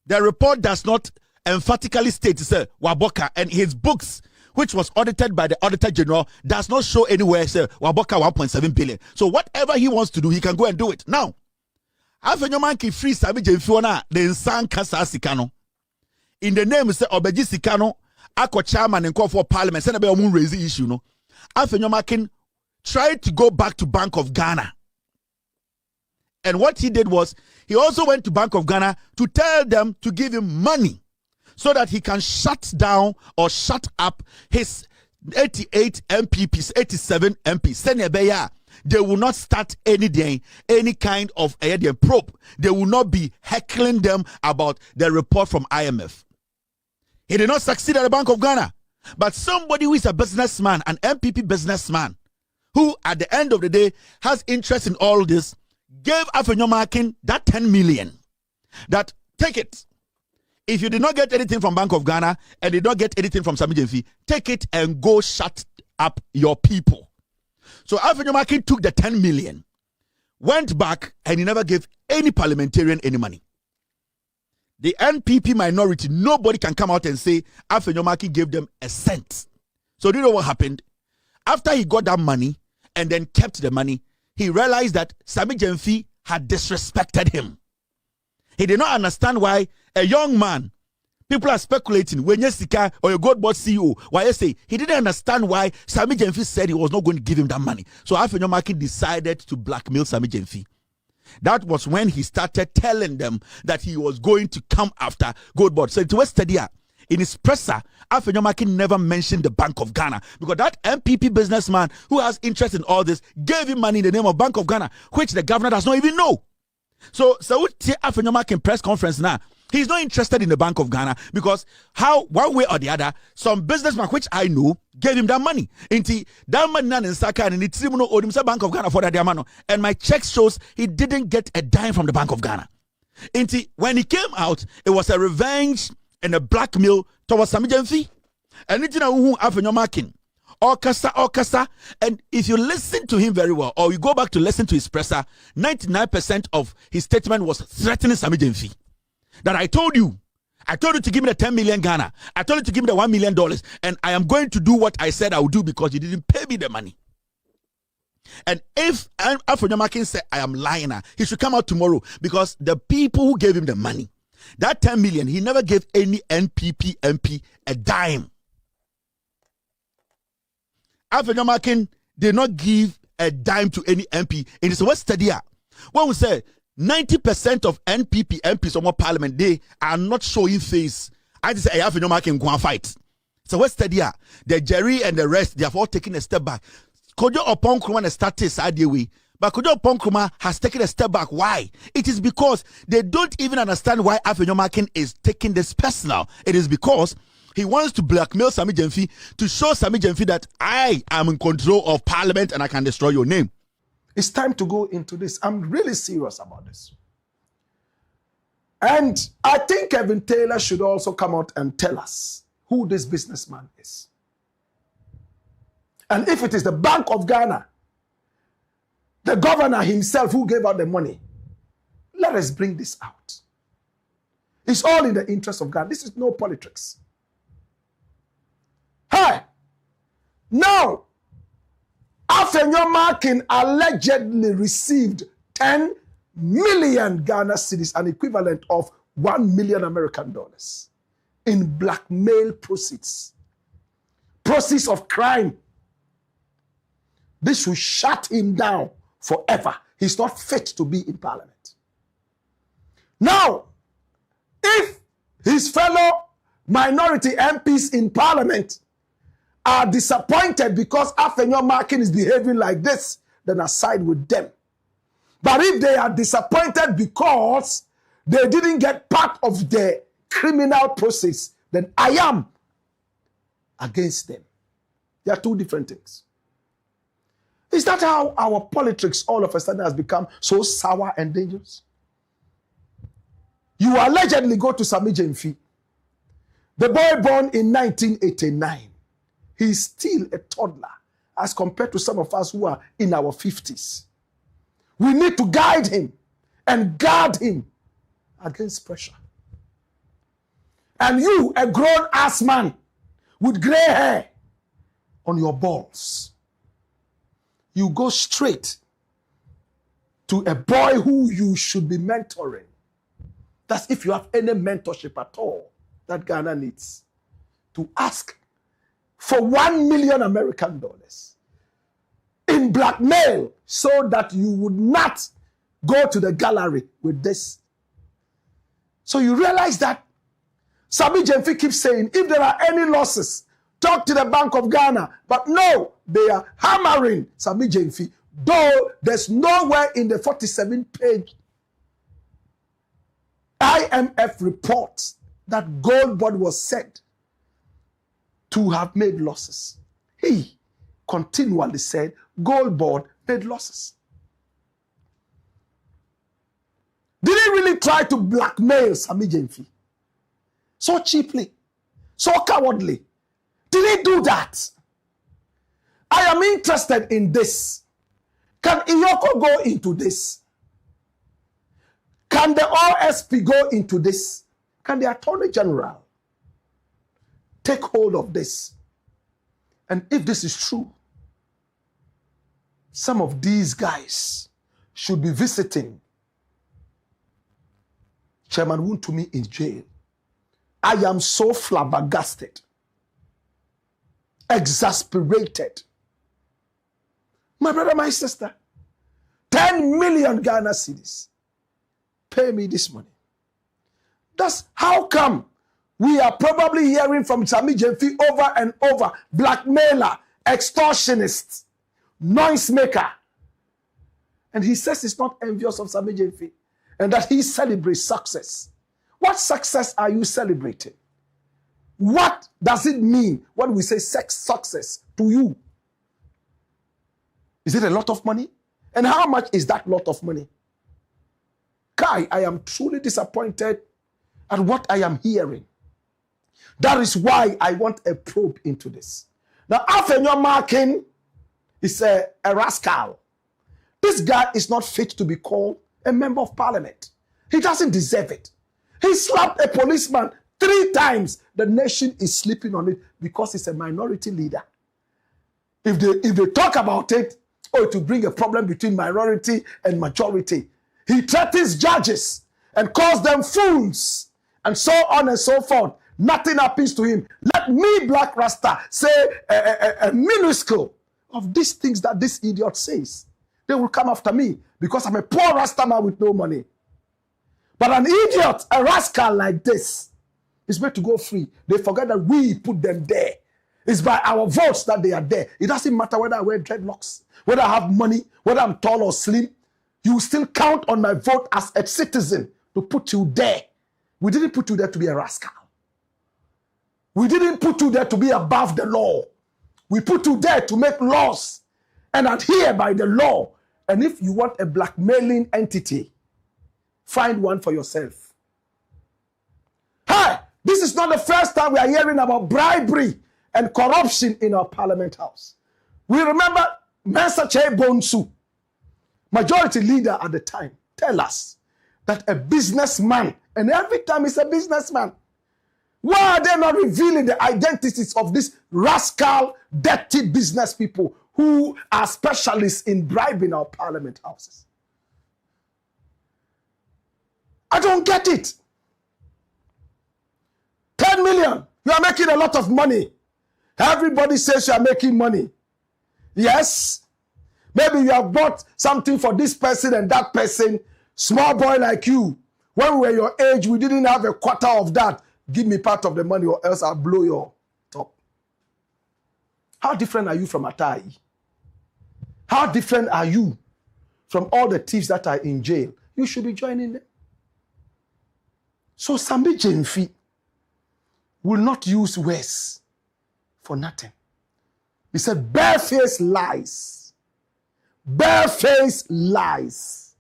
the report does not emphatically state Waboka, and his books, which was audited by the Auditor General, does not show anywhere say Waboka 1.7 billion. So whatever he wants to do, he can go and do it. Now, AFENYO-MARKIN free SAMMY GYAMFI the Nsan Kasa Sikano. In the name say Obeji Sikano, Ako chairman and call for parliament, send a raise the issue. AFENYO-MARKIN tried to go back to Bank of Ghana. And what he did was, he also went to Bank of Ghana to tell them to give him money so that he can shut down or shut up his 88 MPPs, 87 MPs. they will not start any kind of probe. They will not be heckling them about the report from IMF. He did not succeed at the Bank of Ghana. But somebody who is a businessman, an MPP businessman, who at the end of the day has interest in all this, gave AFENYO-MARKIN that 10 million. That, take it. If you did not get anything from Bank of Ghana and did not get anything from SAMMY GYAMFI, take it and go shut up your people. So AFENYO-MARKIN took the 10 million, went back, and he never gave any parliamentarian any money. The NPP minority, nobody can come out and say AFENYO-MARKIN gave them a cent. So do you know what happened? After he got that money and then kept the money, he realized that SAMMY GYAMFI had disrespected him. He did not understand why a young man, people are speculating, when Jessica or your God board CEO, why you say he didn't understand why SAMMY GYAMFI said he was not going to give him that money. So AFENYO-MARKIN decided to blackmail SAMMY GYAMFI. That was when he started telling them that he was going to come after Gold Board. So it was SCHEDDAR. In his presser, AFENYO-MARKIN never mentioned the Bank of Ghana because that MPP businessman who has interest in all this gave him money in the name of Bank of Ghana, which the governor does not even know. So AFENYO-MARKIN press conference now, he's not interested in the Bank of Ghana because how, one way or the other, some businessman, which I know, gave him that money. That money in Saka and it's Bank of Ghana for that amount. And my check shows he didn't get a dime from the Bank of Ghana. When he came out, it was a revenge and a blackmail towards SAMMY GYAMFI. And it's AFENYO-MARKIN. Okasa. And if you listen to him very well, or you go back to listen to his presser, 99% of his statement was threatening SAMMY GYAMFI. That I told you to give me the 10 million Ghana. I told you to give me the $1 million. And I am going to do what I said I would do because you didn't pay me the money. And if AFENYO-MARKIN said I am lying, he should come out tomorrow because the people who gave him the money, that 10 million, he never gave any NPP MP a dime. AFENYO-MARKIN did not give a dime to any MP. And it's what's SCHEDDAR. When we say 90% of NPP MPs or more parliament, they are not showing face. I just say AFENYO-MARKIN go and fight. So what's SCHEDDAR? The Jerry and the rest, they have all taken a step back. Kojo Oppong Nkrumah started side way. But Kojo Oppong Nkrumah has taken a step back. Why? It is because they don't even understand why AFENYO-MARKIN is taking this personal. It is because he wants to blackmail SAMMY GYAMFI to show SAMMY GYAMFI that I am in control of parliament and I can destroy your name. It's time to go into this. I'm really serious about this. And I think Kevin Taylor should also come out and tell us who this businessman is. And if it is the Bank of Ghana, the governor himself who gave out the money, let us bring this out. It's all in the interest of Ghana. This is no politics. Hey, now, AFENYO-MARKIN allegedly received 10 million Ghana cedis, an equivalent of $1 million American dollars, in blackmail proceeds. Proceeds of crime. This will shut him down forever. He's not fit to be in parliament. Now, if his fellow minority MPs in parliament are disappointed because AFENYO-MARKIN is behaving like this, then I side with them. But if they are disappointed because they didn't get part of the criminal process, then I am against them. They are two different things. Is that how our politics all of a sudden has become so sour and dangerous? You allegedly go to SAMMY GYAMFI. The boy born in 1989. He's still a toddler as compared to some of us who are in our 50s. We need to guide him and guard him against pressure. And you, a grown-ass man with gray hair on your balls, you go straight to a boy who you should be mentoring. That's if you have any mentorship at all that Ghana needs, to ask for $1 million American dollars in blackmail so that you would not go to the gallery with this. So you realize that SAMMY GYAMFI keeps saying, if there are any losses, talk to the Bank of Ghana. But no, they are hammering SAMMY GYAMFI. Though there's nowhere in the 47-page IMF report that Gold Board was said to have made losses. He continually said Gold Board made losses. Did he really try to blackmail Sammy Gyamfi so cheaply, so cowardly? Did he do that? I am interested in this. Can Iyoko go into this? Can the OSP go into this? Can the Attorney General take hold of this? And if this is true, some of these guys should be visiting Chairman Wontumi in jail. I am so flabbergasted, exasperated. My brother, my sister, 10 million Ghana cedis. Pay me this money. That's how come we are probably hearing from Sammy Gyamfi over and over, blackmailer, extortionist, noise maker. And he says he's not envious of Sammy Gyamfi and that he celebrates success. What success are you celebrating? What does it mean when we say success to you? Is it a lot of money? And how much is that lot of money? Kai, I am truly disappointed at what I am hearing. That is why I want a probe into this. Now, AFENYO-MARKIN is a rascal. This guy is not fit to be called a member of parliament. He doesn't deserve it. He slapped a policeman 3 times. The nation is sleeping on it because he's a minority leader. If they talk about it, it will bring a problem between minority and majority. He threatens judges and calls them fools and so on and so forth. Nothing happens to him. Let me, Black Rasta, say a minuscule of these things that this idiot says. They will come after me because I'm a poor Rasta man with no money. But an idiot, a rascal like this, is meant to go free. They forget that we put them there. It's by our votes that they are there. It doesn't matter whether I wear dreadlocks, whether I have money, whether I'm tall or slim. You still count on my vote as a citizen to put you there. We didn't put you there to be a rascal. We didn't put you there to be above the law. We put you there to make laws and adhere by the law. And if you want a blackmailing entity, find one for yourself. Hey, this is not the first time we are hearing about bribery and corruption in our parliament house. We remember Mensa Che Bonsu, majority leader at the time, tell us that a businessman, and every time he's a businessman, why are they not revealing the identities of these rascal, dirty business people who are specialists in bribing our parliament houses? I don't get it. 10 million. You are making a lot of money. Everybody says you are making money. Yes. Maybe you have bought something for this person and that person. Small boy like you. When we were your age, we didn't have a quarter of that. Give me part of the money or else I'll blow your top. How different are you from Atai? How different are you from all the thieves that are in jail? You should be joining them. So Sammy Gyamfi will not use words for nothing. He said barefaced lies. Barefaced lies.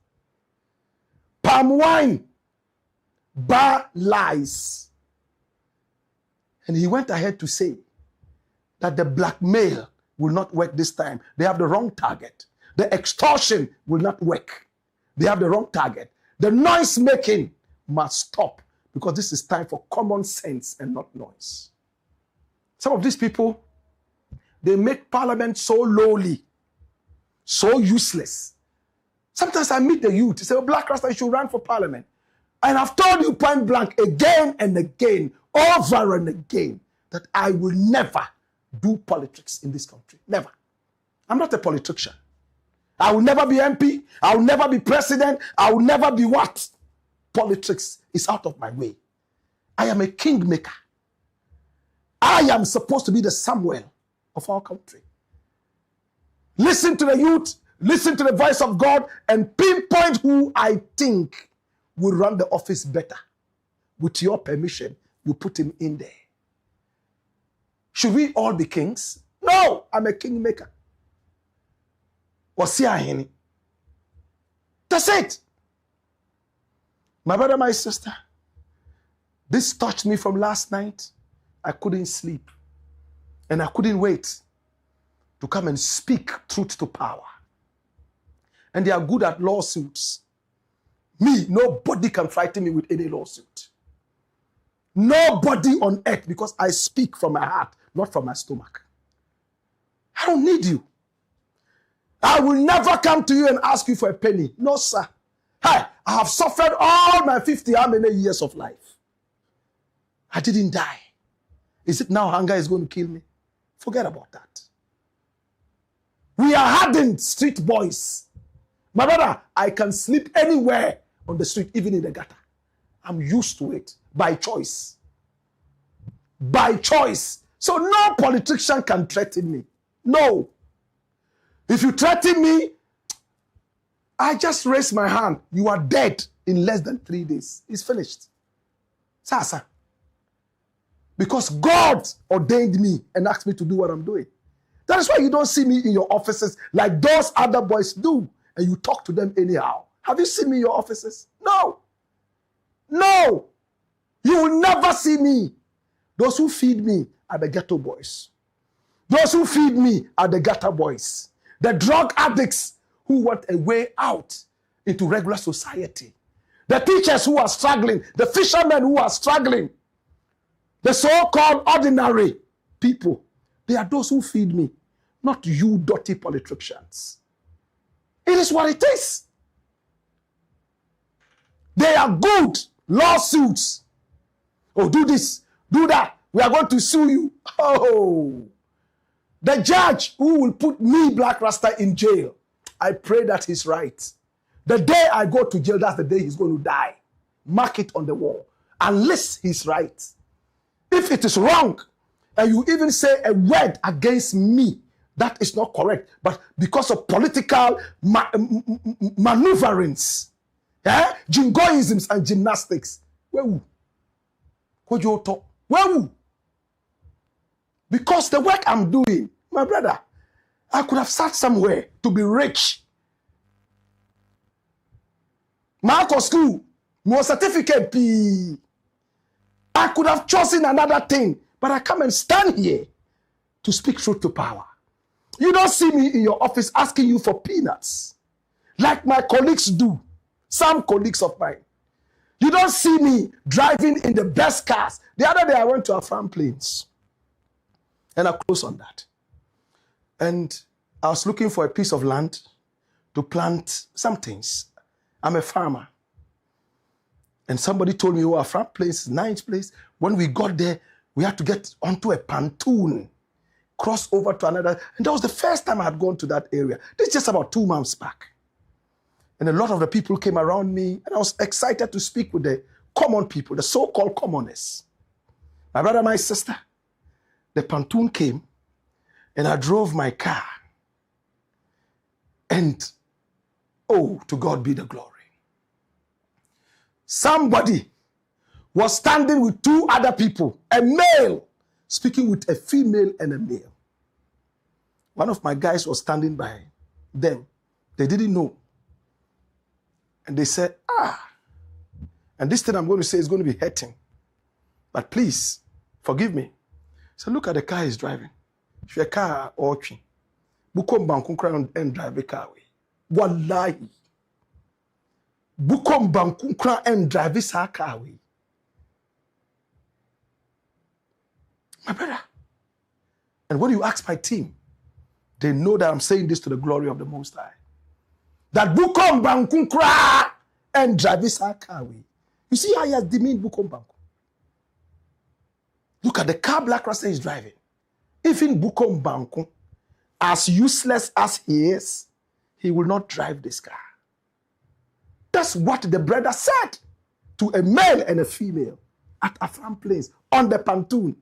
Palm wine. Bar lies. And he went ahead to say that the blackmail will not work this time. They have the wrong target. The extortion will not work. They have the wrong target. The noise making must stop because this is time for common sense and not noise. Some of these people, they make parliament so lowly, so useless. Sometimes I meet the youth, they say, oh, Black Rasta, you should run for parliament. And I've told you point blank again and again, over and again, that I will never do politics in this country. Never. I'm not a politician. I will never be MP. I will never be president. I will never be what? Politics is out of my way. I am a kingmaker. I am supposed to be the Samuel of our country. Listen to the youth. listen to the voice of God, and pinpoint who I think will run the office better. With your permission, you put him in there. Should we all be kings? No, I'm a kingmaker. That's it. My brother, my sister, this touched me from last night. I couldn't sleep. And I couldn't wait to come and speak truth to power. And they are good at lawsuits. Me, nobody can frighten me with any lawsuit. Nobody on earth, because I speak from my heart, not from my stomach. I don't need you. I will never come to you and ask you for a penny. No, sir. Hey, I have suffered all my 50 how many years of life. I didn't die. Is it now hunger is going to kill me? Forget about that. We are hardened street boys. My brother, I can sleep anywhere on the street, even in the gutter. I'm used to it by choice. By choice. So no politician can threaten me. No. If you threaten me, I just raise my hand. You are dead in less than 3 days. It's finished. Sasa. Because God ordained me and asked me to do what I'm doing. That is why you don't see me in your offices like those other boys do. And you talk to them anyhow. Have you seen me in your offices? No. No. You will never see me. Those who feed me are the ghetto boys. Those who feed me are the gutter boys. The drug addicts who want a way out into regular society. The teachers who are struggling. The fishermen who are struggling. The so-called ordinary people. They are those who feed me. Not you dirty politicians. It is what it is. They are good lawsuits. Oh, do this, do that. We are going to sue you. Oh. The judge who will put me, Black Rasta, in jail, I pray that he's right. The day I go to jail, that's the day he's going to die. Mark it on the wall. Unless he's right. If it is wrong, and you even say a word against me, that is not correct. But because of political maneuverings, jingoisms and gymnastics, where because the work I'm doing, my brother, I could have sat somewhere to be rich. Marco school, more certificate P. I could have chosen another thing, but I come and stand here to speak truth to power. You don't see me in your office asking you for peanuts, like my colleagues do, some colleagues of mine. You don't see me driving in the best cars. The other day I went to a farm plains, and I close on that. And I was looking for a piece of land to plant some things. I'm a farmer. And somebody told me, oh, our farm place is a nice place. When we got there, we had to get onto a pontoon, cross over to another. And that was the first time I had gone to that area. This is just about 2 months back. And a lot of the people came around me, and I was excited to speak with the common people, the so-called commoners. My brother, my sister, the pontoon came, and I drove my car. And, oh, to God be the glory. Somebody was standing with 2 other people, a male speaking with a female and a male. One of my guys was standing by them. They didn't know. And they said, and this thing I'm going to say is going to be hurting. But please, forgive me. So look at the car he's driving. If your car or Bukom Bankunkra and drive the car away. Wallahi. Bukom Bankunkra and drive this car away. My brother. And when you ask my team, they know that I'm saying this to the glory of the Most High. That Bukom Bankunkra and drive this car away. You see how he has demeaned Bukom Banku. Look at the car Black Rasta is driving. Even Bukom Banku, as useless as he is, he will not drive this car. That's what the brother said to a male and a female at a farm place on the pontoon.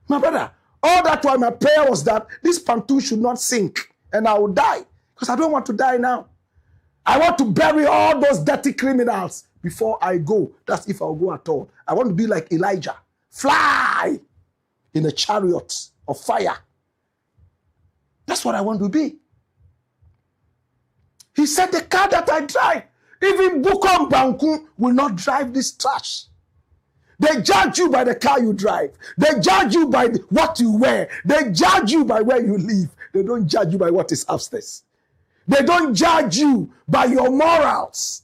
My brother, all that while my prayer was that this pontoon should not sink and I will die. Because I don't want to die now. I want to bury all those dirty criminals before I go. That's if I'll go at all. I want to be like Elijah. Fly in a chariot of fire. That's what I want to be. He said, the car that I drive, even Bukom Banku will not drive this trash. They judge you by the car you drive. They judge you by what you wear. They judge you by where you live. They don't judge you by what is upstairs. They don't judge you by your morals.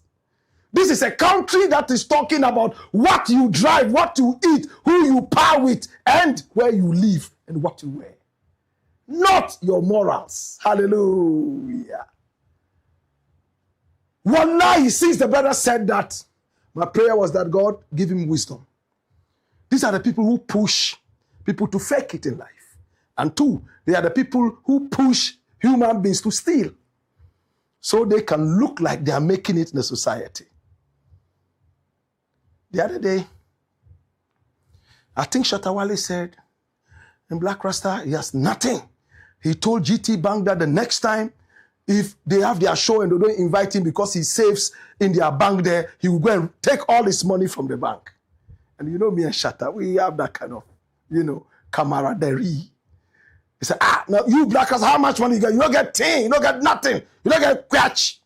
This is a country that is talking about what you drive, what you eat, who you par with, and where you live and what you wear. Not your morals. Hallelujah. One night, since the brother said that, my prayer was that God give him wisdom. These are the people who push people to fake it in life. And two, they are the people who push human beings to steal so they can look like they are making it in the society. The other day, I think Shatawale said, in Blakk Rasta, he has nothing. He told GT Bank that the next time, if they have their show and they don't invite him because he saves in their bank there, he will go and take all his money from the bank. And you know me and Shatta, we have that kind of, camaraderie. He said, now you Blackers, how much money you get? You don't get thing, you don't get nothing, you don't get catch.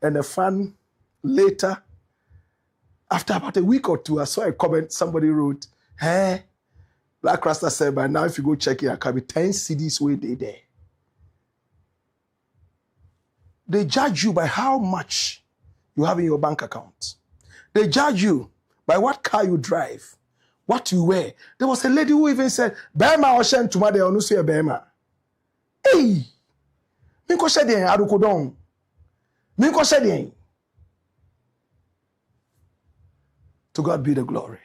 And the fan later, after about a week or two, I saw a comment somebody wrote, hey, Blakk Rasta said, by now if you go check it, there can be 10 CDs where they there. They judge you by how much you have in your bank account. They judge you by what car you drive, what you wear. There was a lady who even said, Bema Oshen Tumade Onusia Bema. Hey! Minko Shedien Arukodon. Minko Shedien. To God be the glory.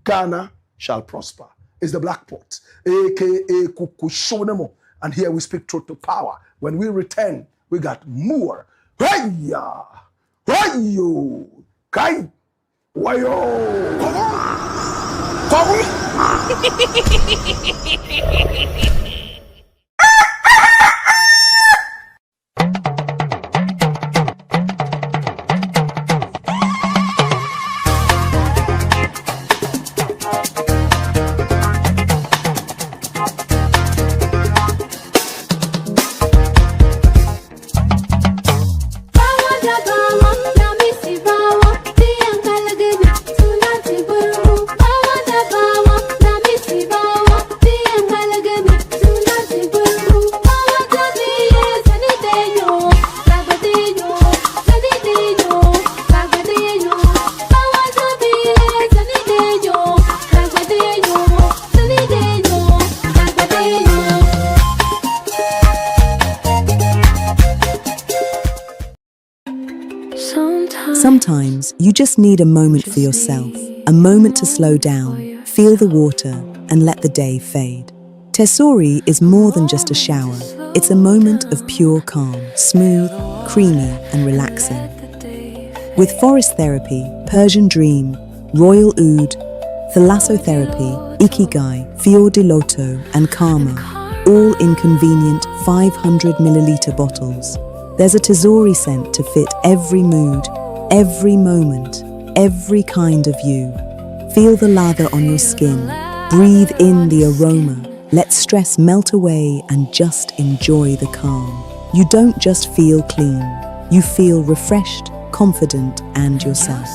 Ghana shall prosper. It's the Black Pot, aka KOKU Shonemo. And here we speak truth to power. When we return, we got more. Hey-ya! Hey-yo! Kai! Wayo! Sometimes you just need a moment for yourself, a moment to slow down, feel the water, and let the day fade. Tesori is more than just a shower. It's a moment of pure calm, smooth, creamy, and relaxing. With forest therapy, Persian dream, royal oud, thalassotherapy, ikigai, fior di loto, and karma, all in convenient 500 milliliter bottles. There's a Tesori scent to fit every mood, every moment, every kind of you. Feel the lather on your skin. Breathe in the aroma. Let stress melt away and just enjoy the calm. You don't just feel clean. You feel refreshed, confident, and yourself.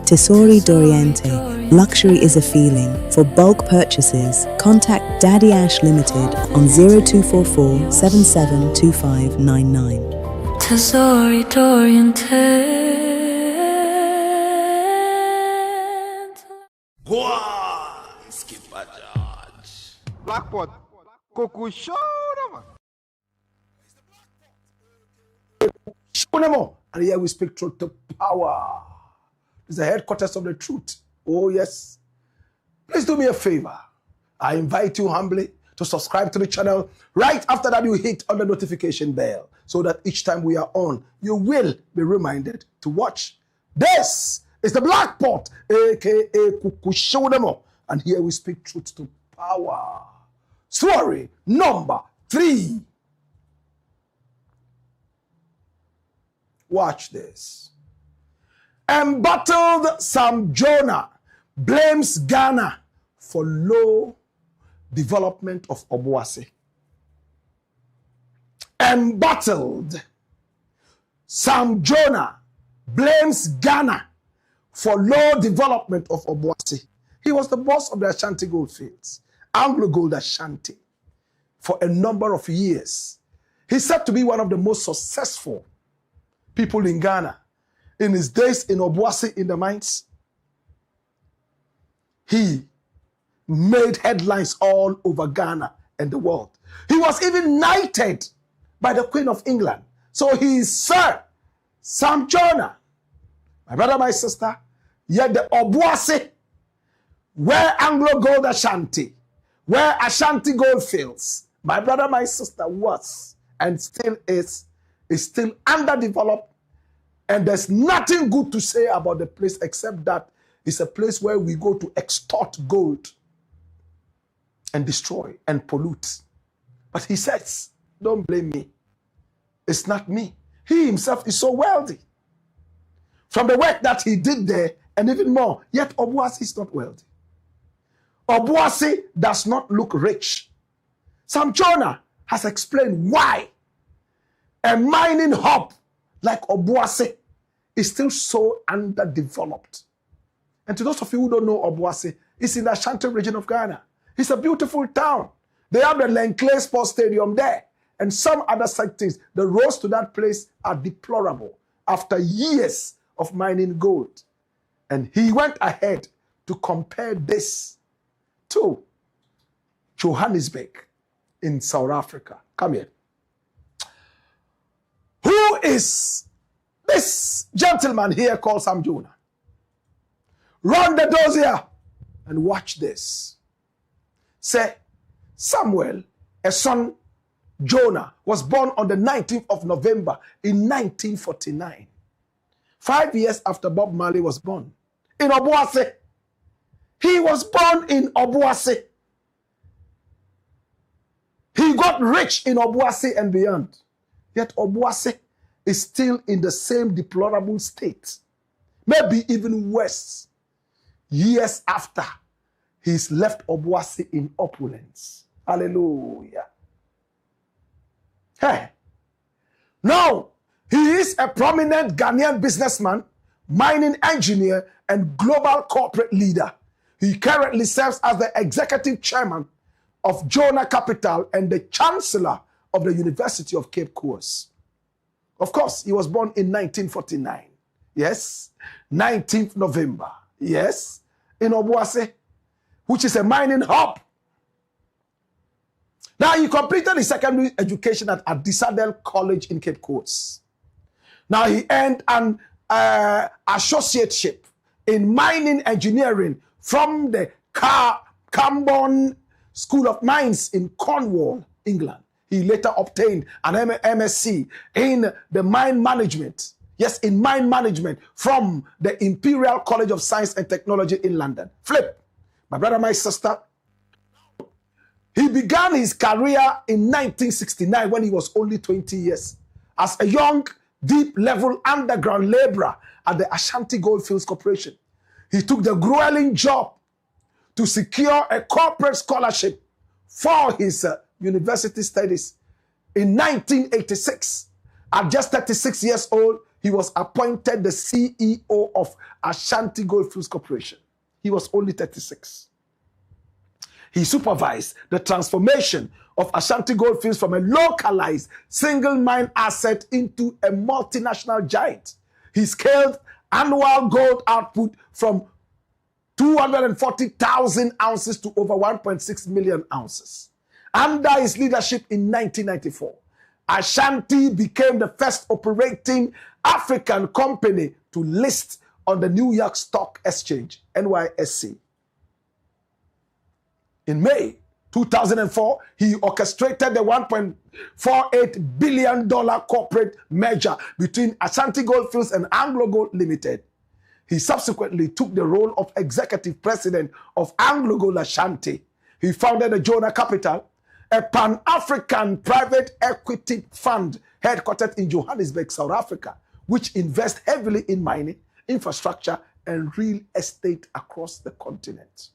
Tesori d'Oriente. Luxury is a feeling. For bulk purchases, contact Daddy Ash Limited on 0244 772599. Tesori d'Oriente. Blackpot, KOKU Shonemo. Shonemo. And here we speak truth to power. It's the headquarters of the truth. Oh, yes. Please do me a favor. I invite you humbly to subscribe to the channel. Right after that, you hit on the notification bell so that each time we are on, you will be reminded to watch. This is the Black Pot, aka KOKU Shonemo. And here we speak truth to power. Story number 3. Watch this. Embattled Sam JONAH blames Ghana for low development of OBUASI. Embattled Sam JONAH blames Ghana for low development of OBUASI. He was the boss of the Ashanti Goldfields, Anglo Gold Ashanti, for a number of years. He's said to be one of the most successful people in Ghana. In his days in OBUASI in the mines, he made headlines all over Ghana and the world. He was even knighted by the Queen of England. So he is Sir Sam JONAH. My brother, my sister, yet the OBUASI, where Anglo Gold Ashanti, where Ashanti Goldfields, my brother, my sister, was and still is still underdeveloped. And there's nothing good to say about the place except that it's a place where we go to extort gold and destroy and pollute. But he says, don't blame me. It's not me. He himself is so wealthy from the work that he did there and even more. Yet OBUASI is not wealthy. OBUASI does not look rich. Sam JONAH has explained why a mining hub like OBUASI is still so underdeveloped. And to those of you who don't know OBUASI, it's in the Ashanti region of Ghana. It's a beautiful town. They have the Lanteys Sports Stadium there and some other things. The roads to that place are deplorable after years of mining gold. And he went ahead to compare this to Johannesburg in South Africa. Come here. Who is this gentleman here called Sam JONAH? Run the dossier and watch this. Say, Samuel, a son, JONAH, was born on the 19th of November in 1949. 5 years after Bob Marley was born. In OBUASI. He was born in OBUASI. He got rich in OBUASI and beyond. Yet OBUASI is still in the same deplorable state. Maybe even worse. Years after he's left OBUASI in opulence. Hallelujah. Hey. Now, he is a prominent Ghanaian businessman, mining engineer, and global corporate leader. He currently serves as the executive chairman of JONAH Capital and the chancellor of the University of Cape Coast. Of course, he was born in 1949. Yes. 19th November. Yes. In OBUASI, which is a mining hub. Now, he completed his secondary education at Adisadel College in Cape Coast. Now, he earned an associateship in mining engineering from the Camborne School of Mines in Cornwall, England. He later obtained an MSc in the mine management. Yes, in mine management from the Imperial College of Science and Technology in London. Flip. My brother, my sister. He began his career in 1969 when he was only 20 years as a young, deep-level underground laborer at the Ashanti Goldfields Corporation. He took the grueling job to secure a corporate scholarship for his university studies. In 1986, at just 36 years old, he was appointed the CEO of Ashanti Goldfields Corporation. He was only 36. He supervised the transformation of Ashanti Goldfields from a localized single mine asset into a multinational giant. He scaled annual gold output from 240,000 ounces to over 1.6 million ounces. Under his leadership in 1994, Ashanti became the first operating African company to list on the New York Stock Exchange, NYSE. In May 2004, he orchestrated the $1.48 billion corporate merger between Ashanti Goldfields and Anglo Gold Limited. He subsequently took the role of executive president of Anglo Gold Ashanti. He founded the JONAH Capital, a Pan-African private equity fund headquartered in Johannesburg, South Africa, which invest heavily in mining, infrastructure, and real estate across the continent.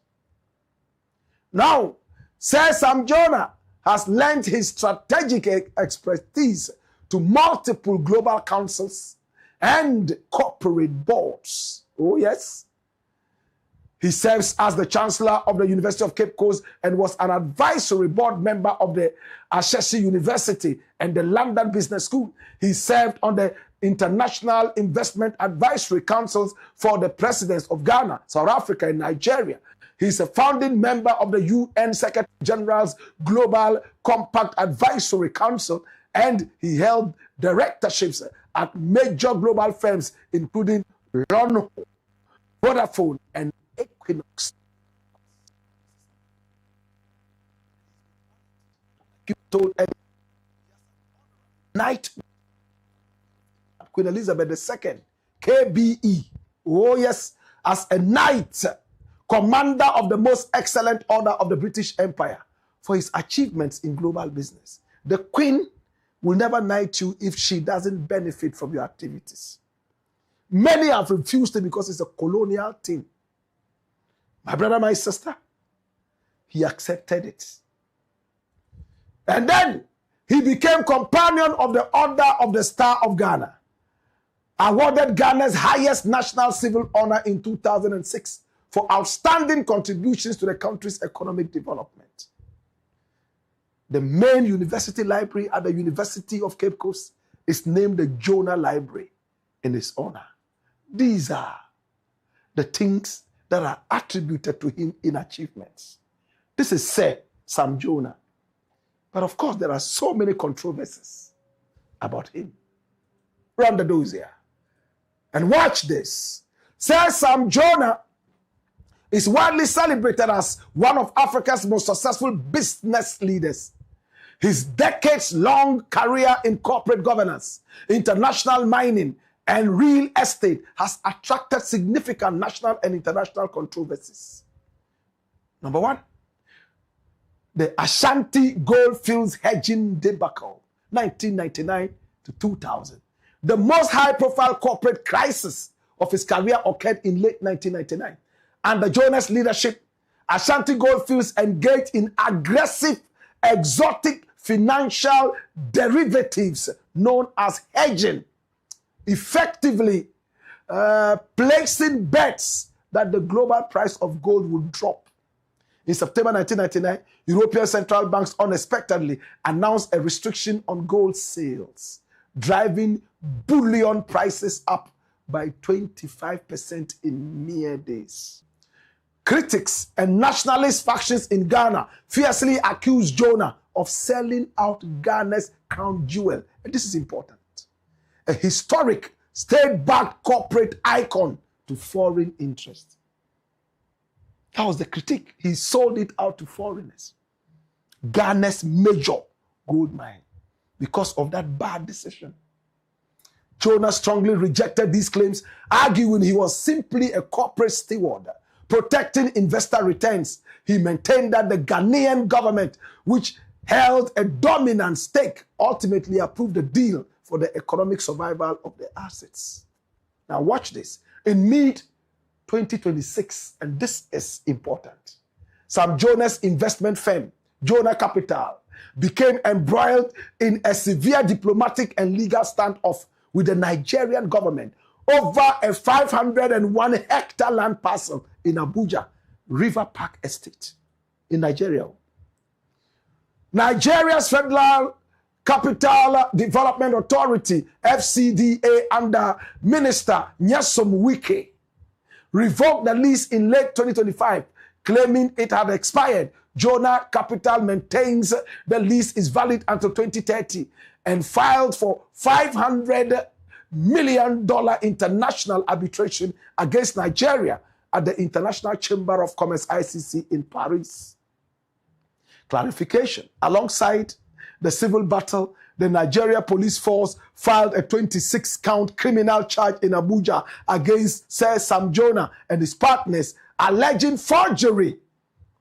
Now, Sir Sam Jonah has lent his strategic expertise to multiple global councils and corporate boards. Oh, yes. He serves as the Chancellor of the University of Cape Coast and was an advisory board member of the Ashesi University and the London Business School. He served on the International Investment Advisory Councils for the presidents of Ghana, South Africa, and Nigeria. He's a founding member of the UN Secretary General's Global Compact Advisory Council, and he held directorships at major global firms, including Ronho, Vodafone, and Equinox. Knight Queen Elizabeth II, KBE, oh yes, as a knight, commander of the most excellent order of the British Empire for his achievements in global business. The Queen will never knight you if she doesn't benefit from your activities. Many have refused it because it's a colonial thing. My brother, my sister, he accepted it. And then he became companion of the Order of the Star of Ghana, awarded Ghana's highest national civil honor in 2006 for outstanding contributions to the country's economic development. The main university library at the University of Cape Coast is named the Jonah Library in his honor. These are the things that are attributed to him in achievements. This is Sir Sam Jonah. But of course, there are so many controversies about him. Round the dossier. And watch this. Sir Sam Jonah is widely celebrated as one of Africa's most successful business leaders. His decades-long career in corporate governance, international mining, and real estate has attracted significant national and international controversies. Number one, the Ashanti Goldfields hedging debacle, 1999 to 2000. The most high-profile corporate crisis of his career occurred in late 1999. Under Jonah's leadership, Ashanti Goldfields engaged in aggressive, exotic financial derivatives known as hedging, effectively placing bets that the global price of gold would drop. In September 1999, European central banks unexpectedly announced a restriction on gold sales, driving bullion prices up by 25% in mere days. Critics and nationalist factions in Ghana fiercely accused Jonah of selling out Ghana's crown jewel. And this is important. A historic state-backed corporate icon to foreign interests. That was the critique. He sold it out to foreigners. Ghana's major gold mine, because of that bad decision. Jonah strongly rejected these claims, arguing he was simply a corporate steward, protecting investor returns. He maintained that the Ghanaian government, which held a dominant stake, ultimately approved the deal for the economic survival of the assets. Now watch this. In mid-2026, and this is important, Sam Jonah's investment firm, Jonah Capital, became embroiled in a severe diplomatic and legal standoff with the Nigerian government over a 501-hectare land parcel in Abuja, River Park Estate in Nigeria. Nigeria's Federal Capital Development Authority, FCDA, under Minister Nyesom Wike, revoked the lease in late 2025, claiming it had expired. Jonah Capital maintains the lease is valid until 2030 and filed for $500 million international arbitration against Nigeria at the International Chamber of Commerce, ICC, in Paris. Clarification. Alongside the civil battle, the Nigeria police force filed a 26-count criminal charge in Abuja against Sir Sam Jonah and his partners, alleging forgery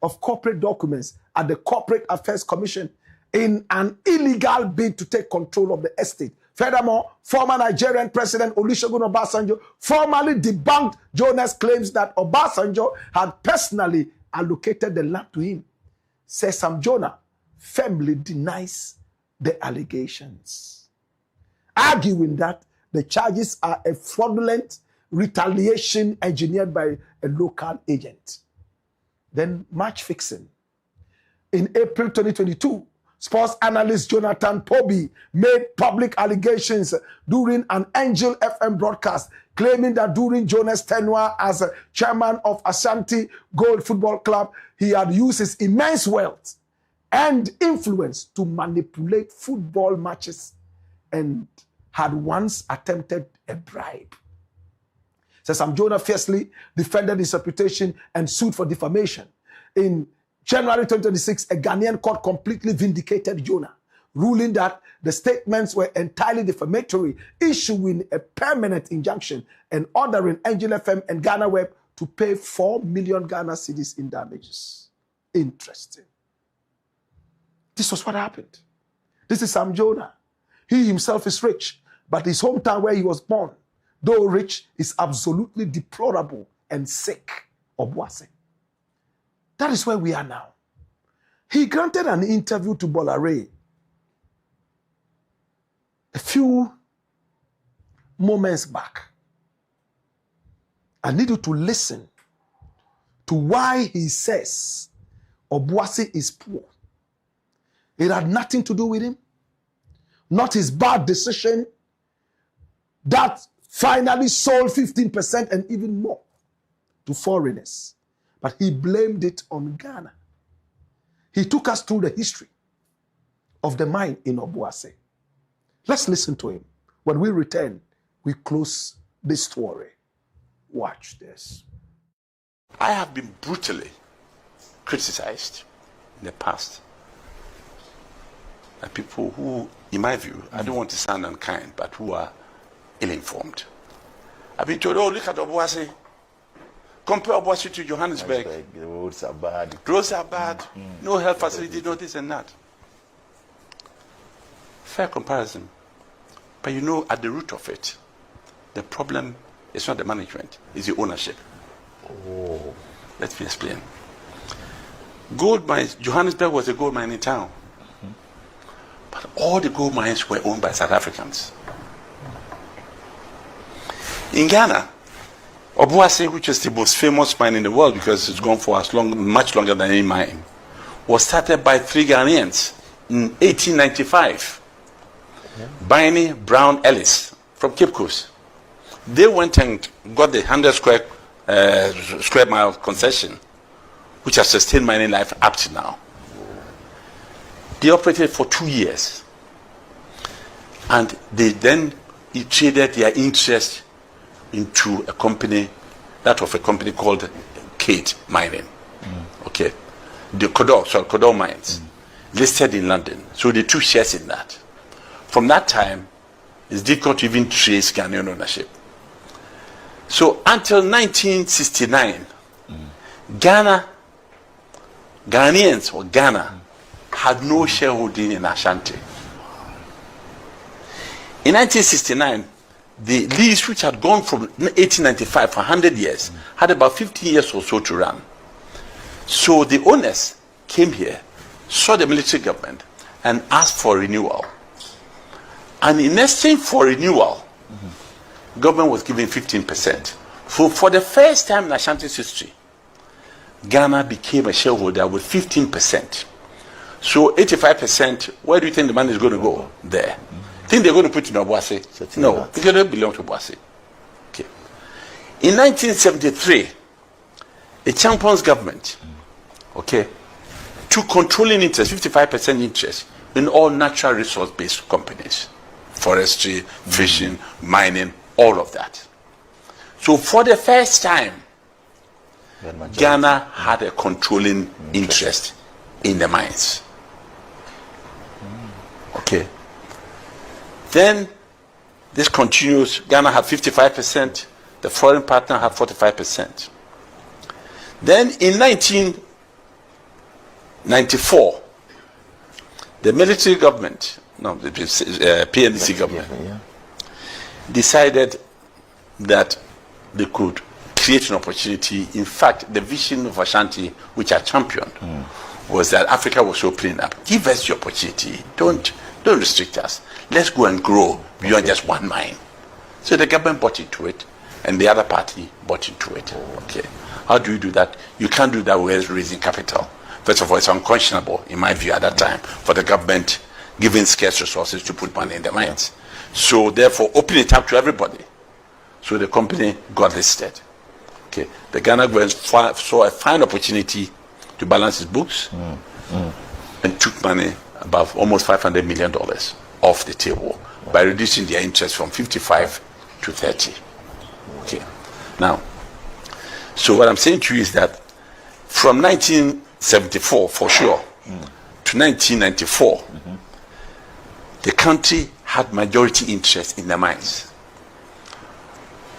of corporate documents at the Corporate Affairs Commission in an illegal bid to take control of the estate Furthermore, former Nigerian President Olusegun Obasanjo formally debunked Jonah's claims that Obasanjo had personally allocated the land to him. Says Sam Jonah firmly denies the allegations, arguing that the charges are a fraudulent retaliation engineered by a local agent. Then match fixing. In April 2022, sports analyst Jonathan Poby made public allegations during an Angel FM broadcast, claiming that during Jonah's tenure as chairman of Ashanti Gold Football Club, he had used his immense wealth and influence to manipulate football matches and had once attempted a bribe. So Sam Jonah fiercely defended his reputation and sued for defamation. In January 2026, a Ghanaian court completely vindicated Jonah, ruling that the statements were entirely defamatory, issuing a permanent injunction and ordering Angel FM and Ghana Web to pay 4 million Ghana cedis in damages. Interesting. This was what happened. This is Sam Jonah. He himself is rich, but his hometown where he was born, though rich, is absolutely deplorable and sick. Obuasi. That is where we are now. He granted an interview to Bolare a few moments back. I need you to listen to why he says Obuasi is poor. It had nothing to do with him. Not his bad decision that finally sold 15% and even more to foreigners. But he blamed it on Ghana. He took us through the history of the mine in Obuasi. Let's listen to him. When we return, we close this story. Watch this. I have been brutally criticized in the past by people who, in my view, I don't want to sound unkind, but who are ill-informed. I've been told, oh, look at Obuasi. Compare Obuasi to Johannesburg. The roads are bad. Roads are bad. No health facility, no this and that. Fair comparison. But you know, at the root of it, the problem is not the management, it's the ownership. Oh. Let me explain. Gold mines, Johannesburg was a gold mining town. But all the gold mines were owned by South Africans. In Ghana, Obuasi, which is the most famous mine in the world because it's gone for much longer than any mine, was started by 3 Ghanaians in 1895. Biney, Brown, Ellis from Cape Coast. They went and got the 100 square mile concession, which has sustained mining life up to now. They operated for 2 years. And they then traded their interest into a company, that of a company called Ghc10Million. Okay. The Kodor mines, listed in London. So they took shares in that. From that time, it's difficult to even trace Ghanaian ownership. So until 1969, Ghanaians or Ghana had no shareholding in Ashanti. In 1969, the lease, which had gone from 1895 for 100 years, had about 15 years or so to run. So the owners came here, saw the military government, and asked for renewal. And in exchange for renewal, government was giving 15%. So for the first time in Ashanti's history, Ghana became a shareholder with 15%. So 85%, where do you think the money is going to go? There. Think they're going to put it in Obuasi? No, because they belong to Obuasi. Okay. In 1973, the Champions government, okay, took controlling interest, 55% interest in all natural resource-based companies. Forestry, fishing, mining, all of that. So for the first time, Ghana had a controlling interest in the mines. Okay. Then this continues. Ghana had 55%, the foreign partner had 45%. Then in 1994, the military government, no, the PNDC government decided that they could create an opportunity. In fact, the vision of Ashanti, which I championed, was that Africa was opening up. Give us the opportunity. Don't restrict us. Let's go and grow beyond just one mine. So the government bought into it, and the other party bought into it. Okay. How do you do that? You can't do that without raising capital. First of all, it's unconscionable, in my view, at that time, for the government giving scarce resources to put money in the mines. So therefore, open it up to everybody. So the company got listed. Okay. The Ghana government saw a fine opportunity to balance its books and took money above almost $500 million off the table by reducing their interest from 55 to 30. Okay. Now, so what I'm saying to you is that from 1974, for sure, to 1994, the country had majority interest in the mines.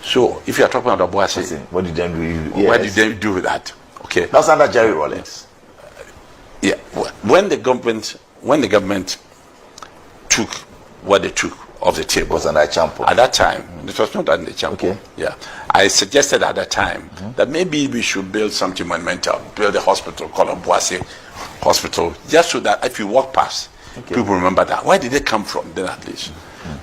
So, if you are talking about OBUASI, what did they do? What did they do with that? Okay. That's under Jerry Rawlings. Yeah. When the government took what they took off the table, It was under Champo. at that time, it was not under Champo. Okay. Yeah. I suggested at that time that maybe we should build something monumental, build a hospital called OBUASI Hospital, just so that if you walk past, people remember that. Where did they come from? Then at least.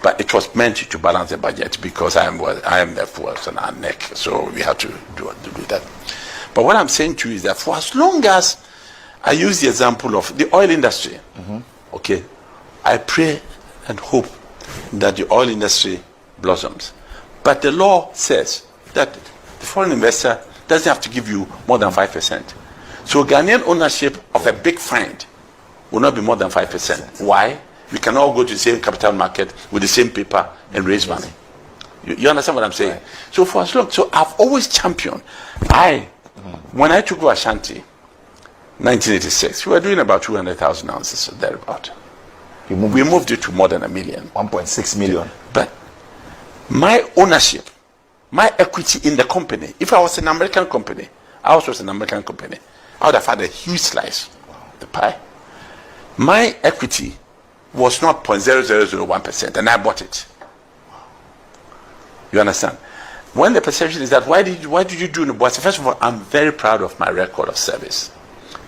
But it was meant to balance the budget because I am the force on our neck, so we have to do that. But what I'm saying to you is that for as long as I use the example of the oil industry, okay, I pray and hope that the oil industry blossoms. But the law says that the foreign investor doesn't have to give you more than 5%. So Ghanaian ownership of a big find will not be more than 5%. Why? We can all go to the same capital market with the same paper and raise money. You understand what I'm saying? Right. So for as long, so I've always championed. When I took over Ashanti, 1986, we were doing about 200,000 ounces or thereabout. We moved it to more than 1 million. 1.6 million. But my ownership, my equity in the company, if I was an American company, I was an American company, I would have had a huge slice of the pie. My equity was not 0.0001%, and I bought it. You understand? When the perception is that, why did you do OBUASI? First of all, I'm very proud of my record of service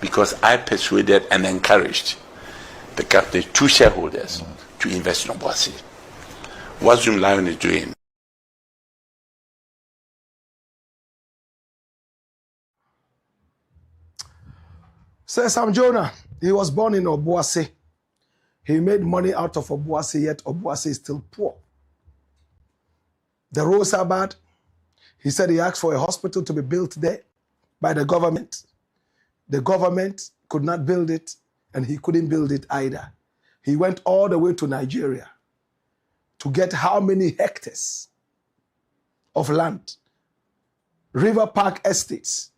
because I persuaded and encouraged the two shareholders to invest in OBUASI. What Zoom Lion is doing. Says Sam Jonah, he was born in OBUASI. He made money out of OBUASI, yet OBUASI is still poor. The roads are bad. He said he asked for a hospital to be built there by the government. The government could not build it, and he couldn't build it either. He went all the way to Nigeria to get how many hectares of land? River Park Estates.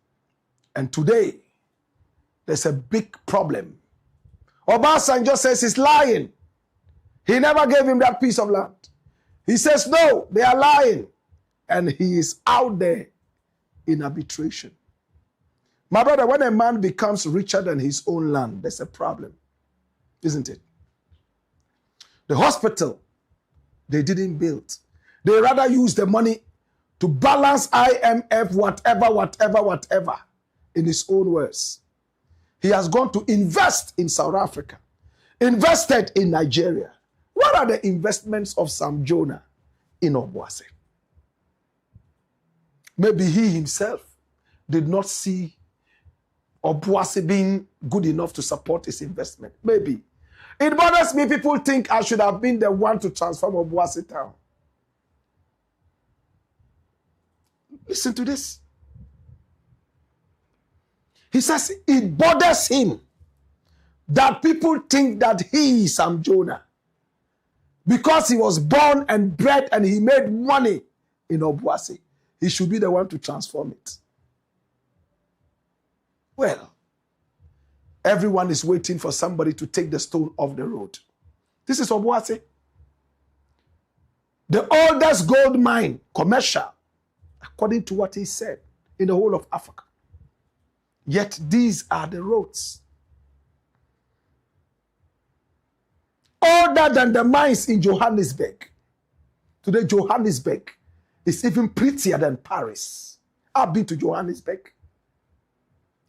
And today, there's a big problem. Obasanjo says he's lying. He never gave him that piece of land. He says, no, they are lying. And he is out there in arbitration. My brother, when a man becomes richer than his own land, there's a problem, isn't it? The hospital, they didn't build. They rather use the money to balance IMF, whatever, in his own words. He has gone to invest in South Africa, invested in Nigeria. What are the investments of Sam Jonah in OBUASI? Maybe he himself did not see OBUASI being good enough to support his investment. Maybe. It bothers me. People think I should have been the one to transform OBUASI town. Listen to this. He says it bothers him that people think that he is Sam Jonah because he was born and bred and he made money in OBUASI. He should be the one to transform it. Well, everyone is waiting for somebody to take the stone off the road. This is OBUASI. The oldest gold mine, commercial, according to what he said, in the whole of Africa. Yet these are the roads. older than the mines in Johannesburg. Today, Johannesburg is even prettier than Paris. I've been to Johannesburg.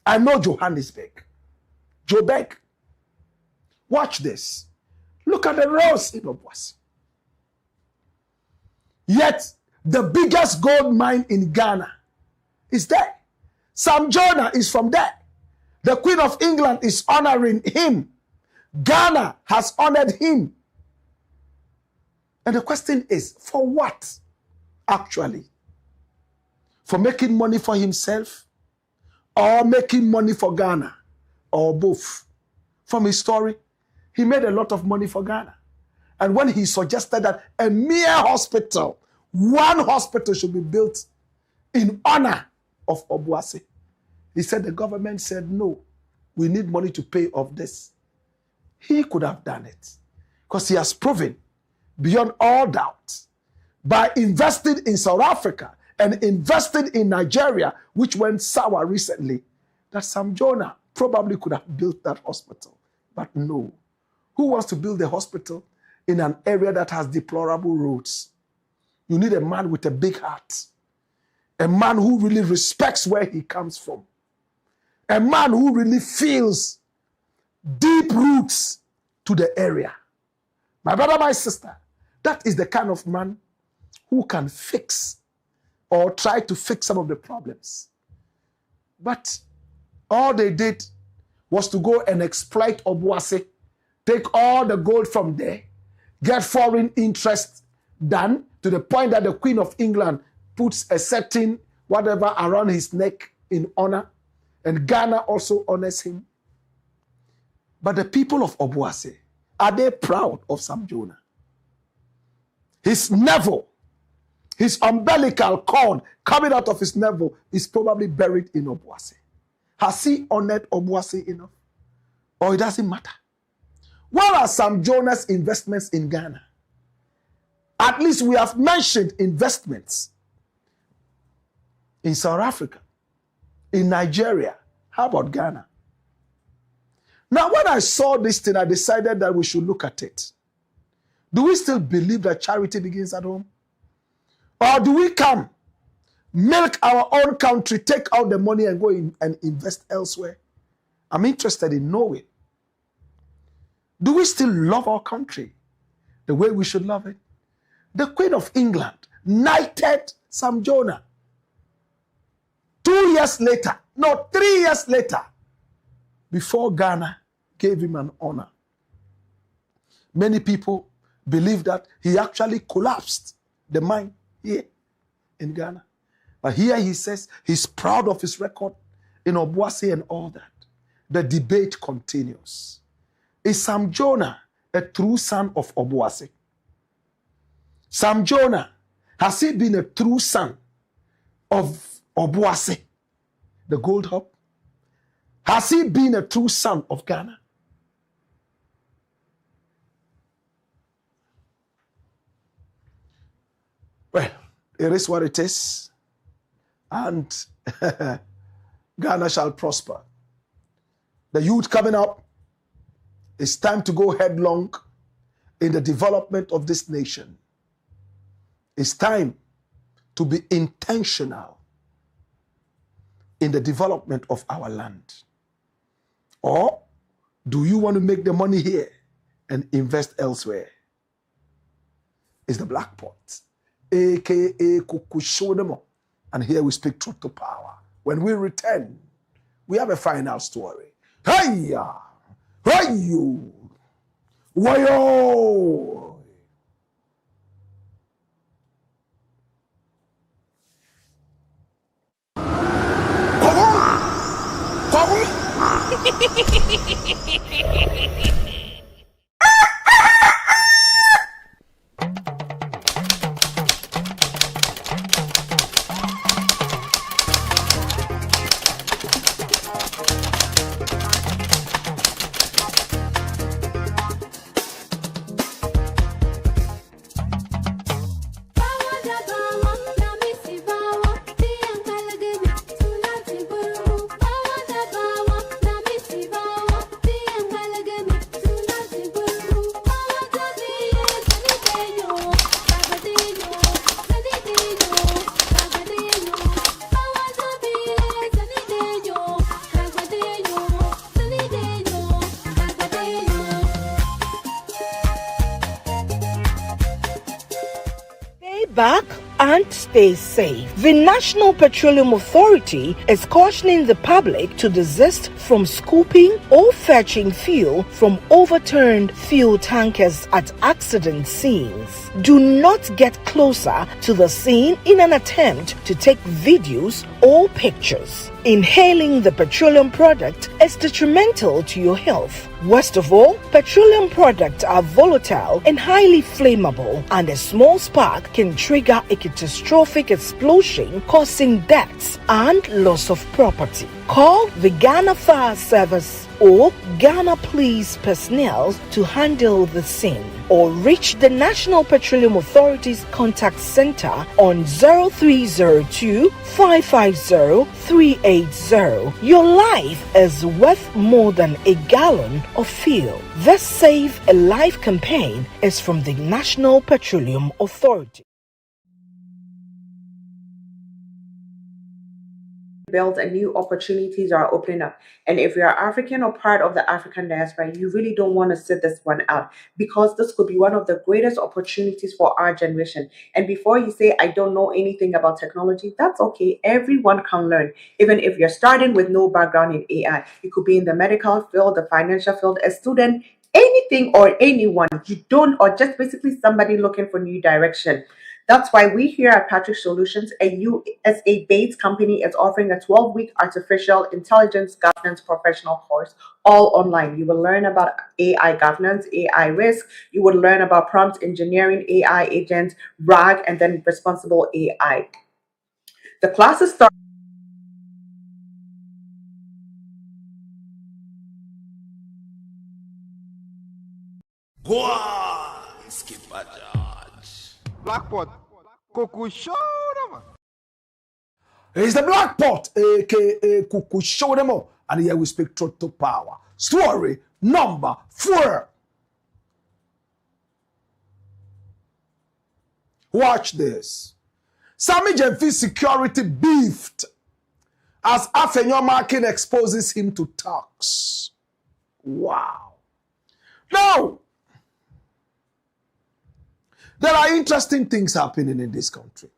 I know Johannesburg. Joburg. Watch this. Look at the roads in Obuasi. Yet, the biggest gold mine in Ghana is there. Sam Jonah is from there. The Queen of England is honoring him. Ghana has honored him. And the question is, for what, actually? For making money for himself? Or making money for Ghana? Or both? From his story, he made a lot of money for Ghana. And when he suggested that a mere hospital, one hospital should be built in honor of Obuasi, he said the government said, no, we need money to pay off this. He could have done it because he has proven beyond all doubt by investing in South Africa and investing in Nigeria, which went sour recently, that Sam Jonah probably could have built that hospital. But no. Who wants to build a hospital in an area that has deplorable roads? You need a man with a big heart. A man who really respects where he comes from. A man who really feels deep roots to the area. My brother, my sister, that is the kind of man who can fix or try to fix some of the problems. But all they did was to go and exploit Obuasi, take all the gold from there, get foreign interest done to the point that the Queen of England puts a certain whatever around his neck in honor, and Ghana also honors him. But the people of Obuasi, are they proud of Sam Jonah? His navel, his umbilical cord coming out of his navel is probably buried in Obuasi. Has he honored Obuasi enough? Or it doesn't matter? What are Sam Jonah's investments in Ghana? At least we have mentioned investments in South Africa, in Nigeria. How about Ghana? Now, when I saw this thing, I decided that we should look at it. Do we still believe that charity begins at home? Or do we come, milk our own country, take out the money and go in and invest elsewhere? I'm interested in knowing. Do we still love our country the way we should love it? The Queen of England knighted Sam Jonah. 2 years later, no, 3 years later, before Ghana gave him an honor. Many people believe that he actually collapsed the mine here in Ghana. But here he says he's proud of his record in Obuasi and all that. The debate continues. Is Sam Jonah a true son of Obuasi? Sam Jonah, has he been a true son of Obuasi, the gold hub? Has he been a true son of Ghana? Well, it is what it is. And Ghana shall prosper. The youth coming up, it's time to go headlong in the development of this nation. It's time to be intentional in the development of our land. Or do you want to make the money here and invest elsewhere? It's the Black Pot, aka KOKU. And here we speak truth to power. When we return, we have a final story. Hey-ya! Hey-you! Wayo! back and stay safe. The National Petroleum Authority is cautioning the public to desist from scooping or fetching fuel from overturned fuel tankers at accident scenes. Do not get closer to the scene in an attempt to take videos or pictures. Inhaling the petroleum product is detrimental to your health. Worst of all, petroleum products are volatile and highly flammable, and a small spark can trigger a catastrophic explosion, causing deaths and loss of property. Call the Ghana Fire Service or Ghana Police personnel to handle the scene, or reach the National Petroleum Authority's contact center on 0302 550 380. Your life is worth more than a gallon of fuel. This Save a Life campaign is from the National Petroleum Authority. Build and new opportunities are opening up. And if you're African or part of the African diaspora, you really don't want to sit this one out, because this could be one of the greatest opportunities for our generation. And before you say, I don't know anything about technology, that's okay. Everyone can learn. Even if you're starting with no background in AI, it could be in the medical field, the financial field, a student, anything or anyone you don't, or just basically somebody looking for new direction. That's why we here at PATRIOT Solutions, a USA-based company, is offering a 12-week artificial intelligence governance professional course, all online. You will learn about AI governance, AI risk. You will learn about prompt engineering, AI agents, RAG, and then responsible AI. The classes start. Blackpot, KOKU show them. It's the Blackpot, aka KOKU show them all. And here we speak truth to power. Story number 4. Watch this. Sammy Gyamfi security beefed as AFENYO-MARKIN exposes him to tax. Wow. Now, there are interesting things happening in this country.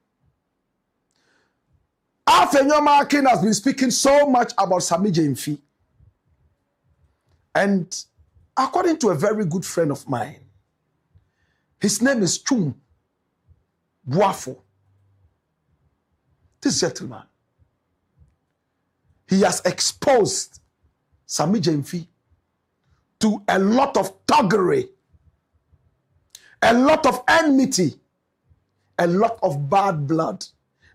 AFENYO-MARKIN has been speaking so much about Sammy Gyamfi. And according to a very good friend of mine, his name is Chum Buafo. This gentleman, he has exposed Sammy Gyamfi to a lot of thuggery, a lot of enmity, a lot of bad blood,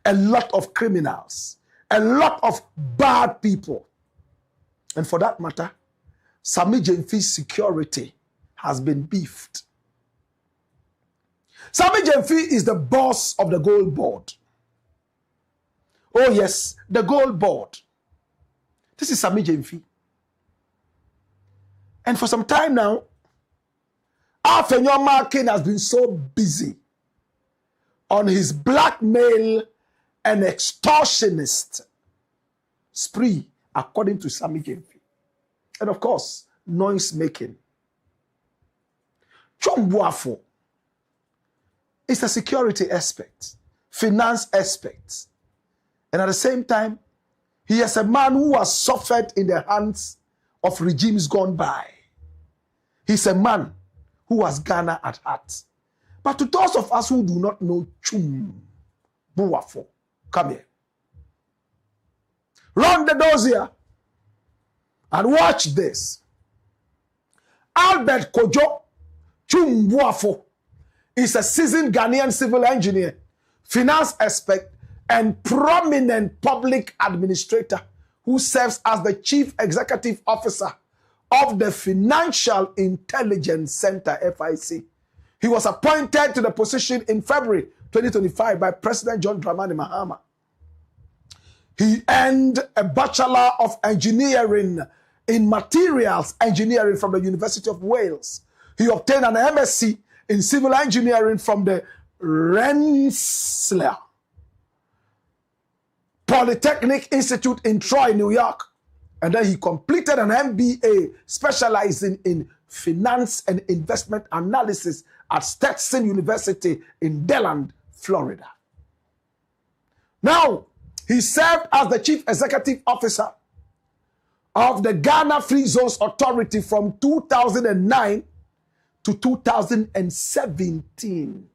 a lot of criminals, a lot of bad people. And for that matter, Sammy Gyamfi's security has been beefed. Sammy Gyamfi is the boss of the gold board. Oh yes, the gold board. This is Sammy Gyamfi. And for some time now, AFENYO-MARKIN has been so busy on his blackmail and extortionist spree, according to Sammy Gyamfi. And of course, noise making. Chum Buafo is a security aspect, finance aspect. And at the same time, he is a man who has suffered in the hands of regimes gone by. He's a man who has Ghana at heart. But to those of us who do not know Chum Buafo, come here. Run the dossier and watch this. Albert Kojo Chum Buafo is a seasoned Ghanaian civil engineer, finance expert, and prominent public administrator who serves as the chief executive officer of the Financial Intelligence Center, FIC. He was appointed to the position in February 2025 by President John Dramani Mahama. He earned a Bachelor of Engineering in Materials Engineering from the University of Wales. He obtained an MSc in Civil Engineering from the Rensselaer Polytechnic Institute in Troy, New York. And then he completed an MBA specializing in finance and investment analysis at Stetson University in Delland, Florida. Now, he served as the chief executive officer of the Ghana Free Zones Authority from 2009 to 2017.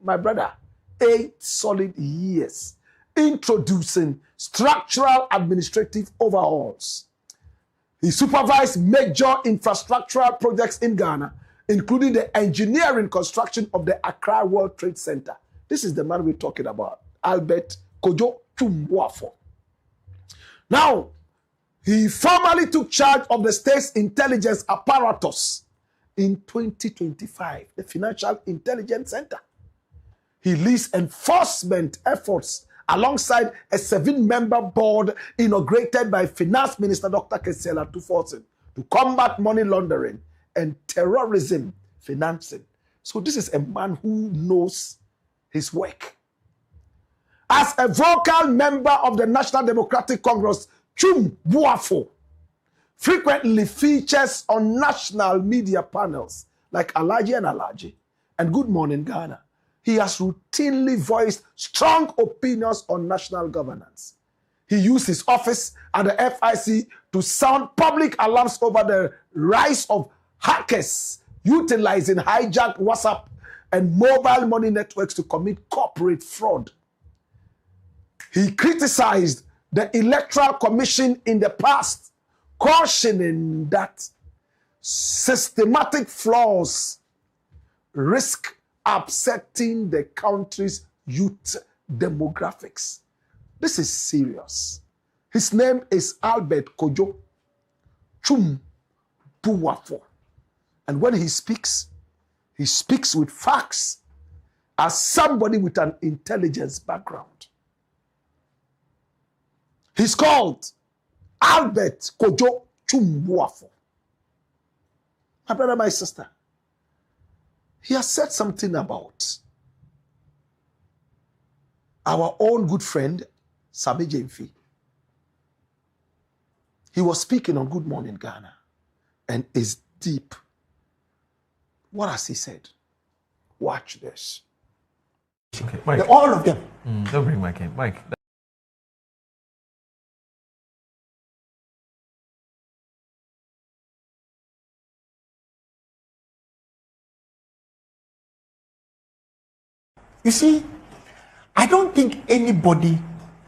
My brother, 8 solid years introducing structural administrative overhauls. He supervised major infrastructural projects in Ghana, including the engineering construction of the Accra World Trade Center. This is the man we're talking about, Albert Kojo Tumbuafo. Now, he formally took charge of the state's intelligence apparatus in 2025, the Financial Intelligence Center. He leads enforcement efforts alongside a 7-member board inaugurated by Finance Minister Dr. Kesela Tuforsen to combat money laundering and terrorism financing. So this is a man who knows his work. As a vocal member of the National Democratic Congress, Chum Buafo frequently features on national media panels like Alaji and Alaji and Good Morning Ghana. He has routinely voiced strong opinions on national governance. He used his office at the FIC to sound public alarms over the rise of hackers utilizing hijacked WhatsApp and mobile money networks to commit corporate fraud. He criticized the Electoral Commission in the past, cautioning that systematic flaws risk upsetting the country's youth demographics. This is serious. His name is Albert Kojo Chum Buafo. And when he speaks with facts as somebody with an intelligence background. He's called Albert Kojo Chum Buafo. My brother, my sister, he has said something about our own good friend, SAMMY GYAMFI. He was speaking on Good Morning Ghana and is deep. What has he said? Watch this. Okay, Mike. All of them. Don't bring Mike in. Mike. You see, I don't think anybody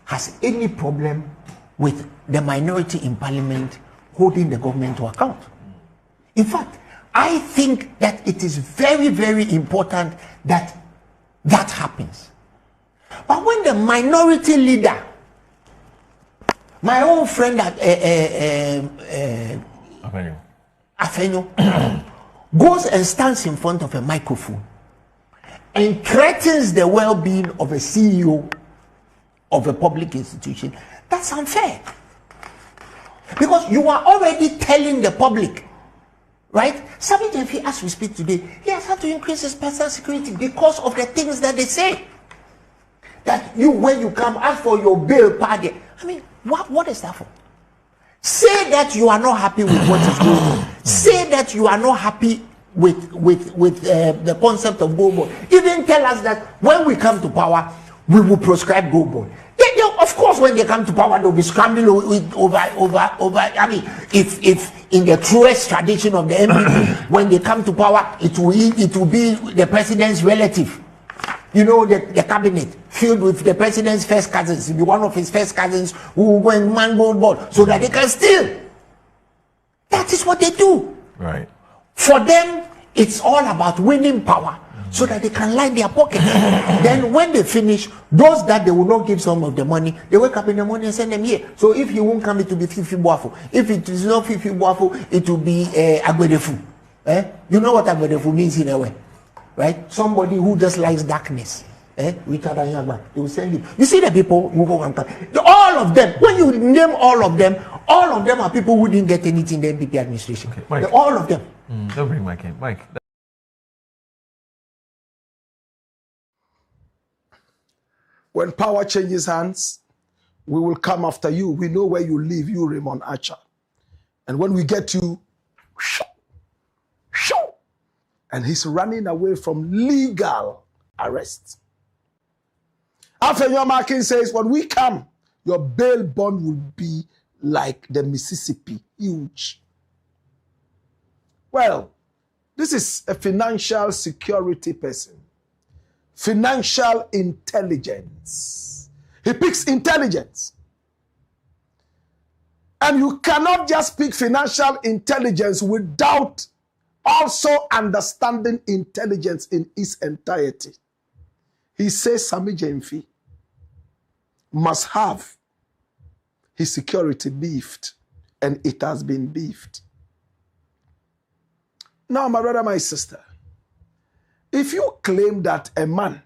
has any problem with the minority in parliament holding the government to account. In fact, I think that it is very, very important that that happens. But when the minority leader, my own friend at AFENYO, goes and stands in front of a microphone and threatens the well-being of a CEO of a public institution, that's unfair. Because you are already telling the public, right? SAMMY GYAMFI, as we speak today, he has had to increase his personal security because of the things that they say. That you, when you come, ask for your bail party. I mean, what is that for? Say that you are not happy with what is going on. Say that you are not happy with the concept of gold bond. Even tell us that when we come to power, we will prescribe gold bond. Of course, when they come to power, they'll be scrambling over. I mean, if in the truest tradition of the MPP, when they come to power, it will be the president's relative. You know, the cabinet filled with the president's first cousins. It'll be one of his first cousins who will go and man gold bond so that they can steal. That is what they do. Right. For them, it's all about winning power so that they can line their pockets. Then when they finish, those that they will not give some of the money, they wake up in the morning and send them here. So if he won't come, it will be Fifi Boafo. If it is not Fifi Boafo, it will be Agbedefu. You know what Agbedefu means in a way, right? Somebody who just likes darkness. Richard Anyagba, they will send him. You see the people who go and come. All of them, when you name all of them are people who didn't get anything in the MPP administration. Okay, Mike. All of them. Don't bring Mike in. Mike. When power changes hands, we will come after you. We know where you live, you Raymond Archer. And when we get you, and he's running away from legal arrest. AFENYO-MARKIN says, when we come, your bail bond will be like the Mississippi, huge. Well, this is a financial security person. Financial intelligence. He picks intelligence. And you cannot just pick financial intelligence without also understanding intelligence in its entirety. He says SAMMY GYAMFI must have his security beefed, and it has been beefed. Now, my brother, my sister, if you claim that a man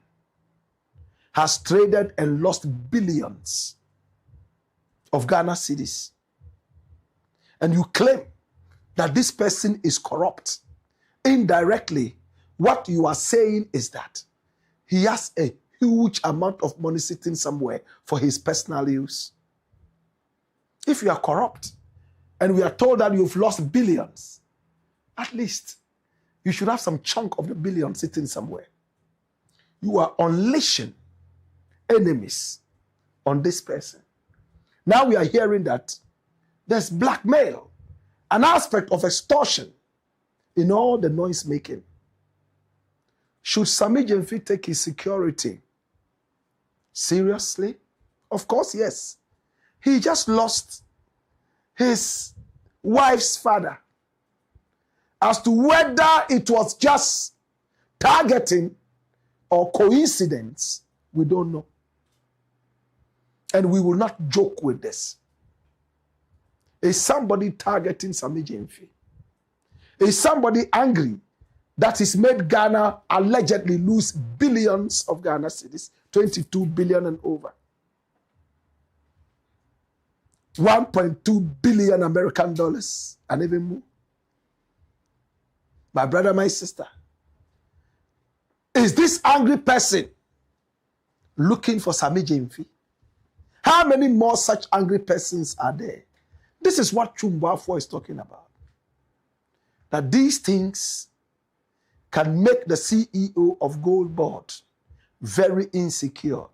has traded and lost billions of Ghana cedis, and you claim that this person is corrupt, indirectly, what you are saying is that he has a huge amount of money sitting somewhere for his personal use. If you are corrupt, and we are told that you've lost billions, at least you should have some chunk of the billion sitting somewhere. You are unleashing enemies on this person. Now we are hearing that there's blackmail, an aspect of extortion in all the noise making. Should SAMMY GYAMFI take his security seriously? Of course, yes. He just lost his wife's father. As to whether it was just targeting or coincidence, we don't know. And we will not joke with this. Is somebody targeting SAMMY GYAMFI? Is somebody angry that has made Ghana allegedly lose billions of Ghana cedis, 22 billion and over? 1.2 billion American dollars and even more. My brother, my sister, is this angry person looking for SAMMY GYAMFI? How many more such angry persons are there? This is what Chumbafo is talking about. That these things can make the CEO of Gold Board very insecure.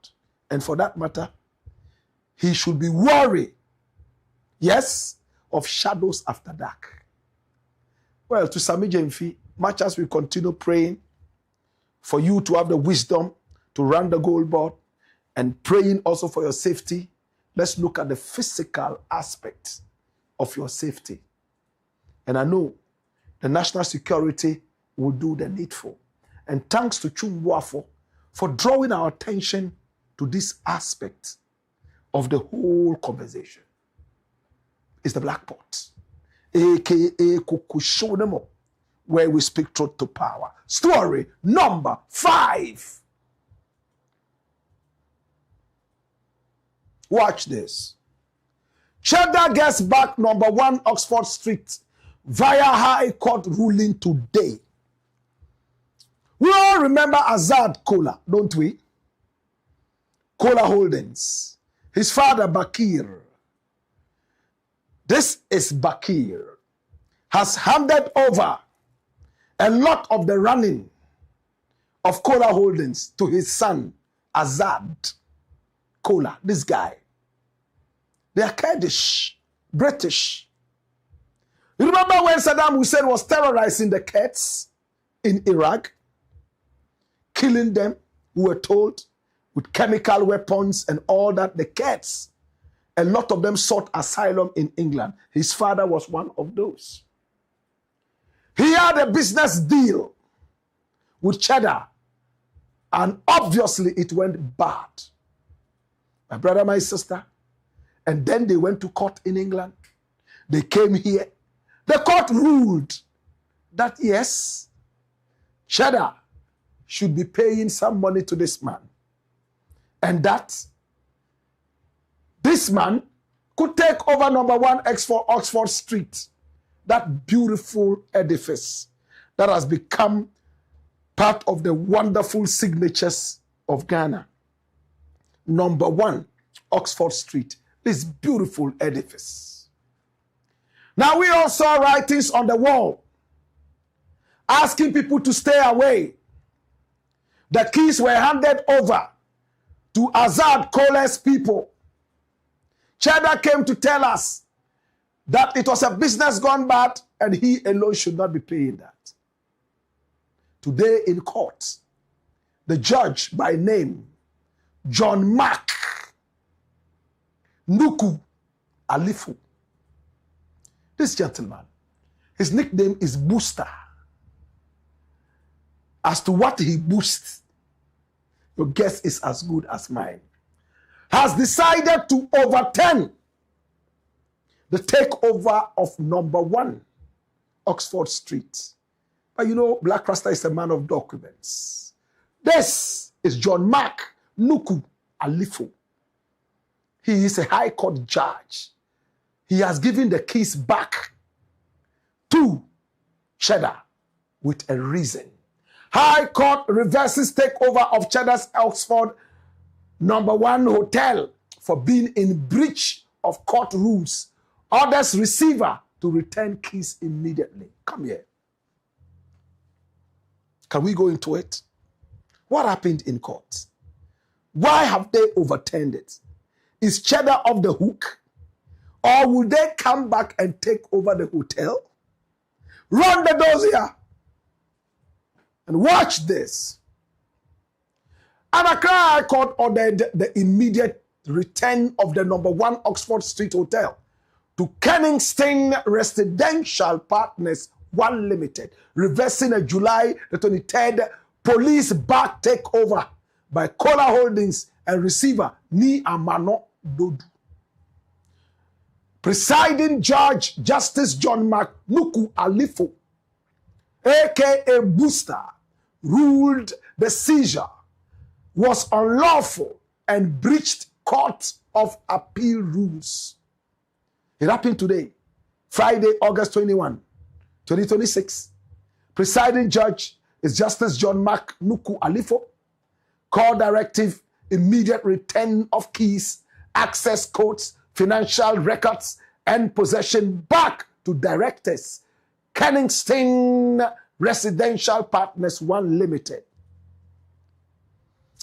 And for that matter, he should be worried, yes, of shadows after dark. Well, to SAMMY GYAMFI, much as we continue praying for you to have the wisdom to run the Gold Board and praying also for your safety, let's look at the physical aspect of your safety. And I know the national security will do the needful. And thanks to Chumbafo for drawing our attention to this aspect of the whole conversation. It's the Black Pot, aka KOKU, where we speak truth to power. Story number 5. Watch this. Cheddar gets back No.1 Oxford Street via High Court ruling today. We all remember Azad Kola, don't we? Kola Holdings. His father, Bakir. This is Bakir. Has handed over a lot of the running of Kola Holdings to his son, Azad Kola. This guy. They are Kurdish, British. You remember when Saddam Hussein was terrorizing the Kurds in Iraq? Killing them, we were told, with chemical weapons and all that. The Kurds, a lot of them sought asylum in England. His father was one of those. He had a business deal with Cheddar, and obviously it went bad. My brother, my sister, and then they went to court in England. They came here. The court ruled that yes, Cheddar should be paying some money to this man, and that this man could take over No.1 Oxford Street, that beautiful edifice that has become part of the wonderful signatures of Ghana. No.1 Oxford Street, this beautiful edifice. Now we all saw writings on the wall asking people to stay away. The keys were handed over to Azad Cole's people. Cheddar came to tell us that it was a business gone bad and he alone should not be paying that. Today in court, the judge by name, John Mark Nuku Alifu. This gentleman, his nickname is Booster. As to what he boosts, your guess is as good as mine. Has decided to overturn the takeover of No.1 Oxford Street. But you know, Blakk Rasta is a man of documents. This is John Mark Nuku Alifu. He is a High Court judge. He has given the keys back to Cheddar with a reason. High Court reverses takeover of Cheddar's Oxford No.1 hotel for being in breach of court rules. Orders receiver to return keys immediately. Come here. Can we go into it? What happened in court? Why have they overturned it? Is Cheddar off the hook? Or will they come back and take over the hotel? Run the doors here. And watch this. And Accra High Court ordered the immediate return of the No.1 Oxford Street Hotel to Kensington Residential Partners 1 Limited, reversing a July the 23rd police-backed takeover by Kola Holdings and receiver Ni Amano Dodu. Presiding Judge Justice John Mark Nuku Alifu, aka Booster, ruled the seizure was unlawful and breached Court of Appeal rules. It happened today, Friday, August 21, 2026. Presiding Judge is Justice John Mark Nuku Alifu. Court directive, immediate return of keys, access codes, financial records, and possession back to directors, Kensington Residential Partners 1 Limited.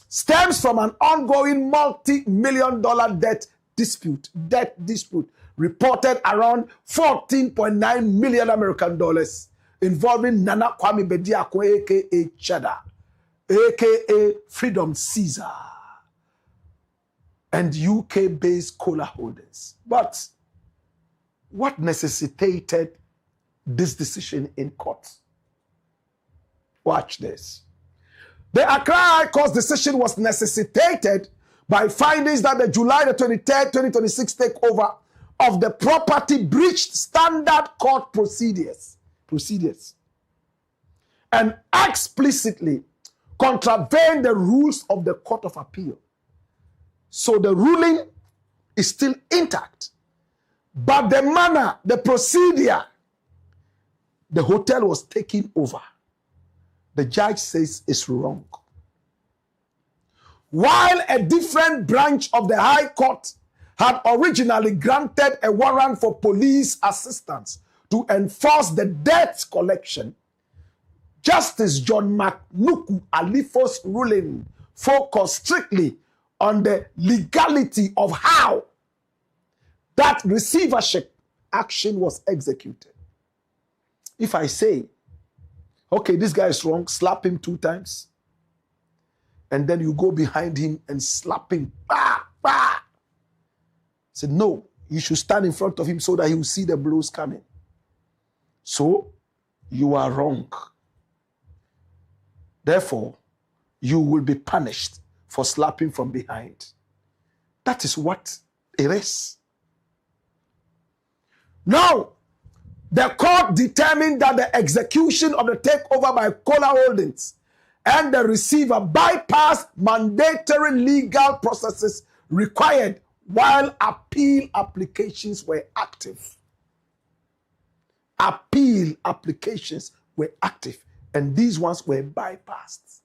Stems from an ongoing multi-million-dollar debt dispute reported around 14.9 million American dollars involving Nana Kwame Bediako, aka Cheddar, aka Freedom Caesar, and UK-based Kola Holdings. But what necessitated this decision in court? Watch this. The Accra High Court's decision was necessitated by findings that the July the 23rd, 2026 takeover of the property breached standard court procedures and explicitly contravened the rules of the Court of Appeal. So the ruling is still intact. But the manner, the procedure, the hotel was taken over, the judge says is wrong. While a different branch of the High Court had originally granted a warrant for police assistance to enforce the debt collection, Justice John Mark Nuku Alifu's ruling focused strictly on the legality of how that receivership action was executed. If I say, okay, this guy is wrong, slap him 2 times, and then you go behind him and slap him, bah, bah. Say, no, you should stand in front of him so that he will see the blows coming. So, you are wrong. Therefore, you will be punished for slapping from behind. That is what it is. Now, the court determined that the execution of the takeover by Kola Holdings and the receiver bypassed mandatory legal processes required while appeal applications were active. Appeal applications were active, and these ones were bypassed.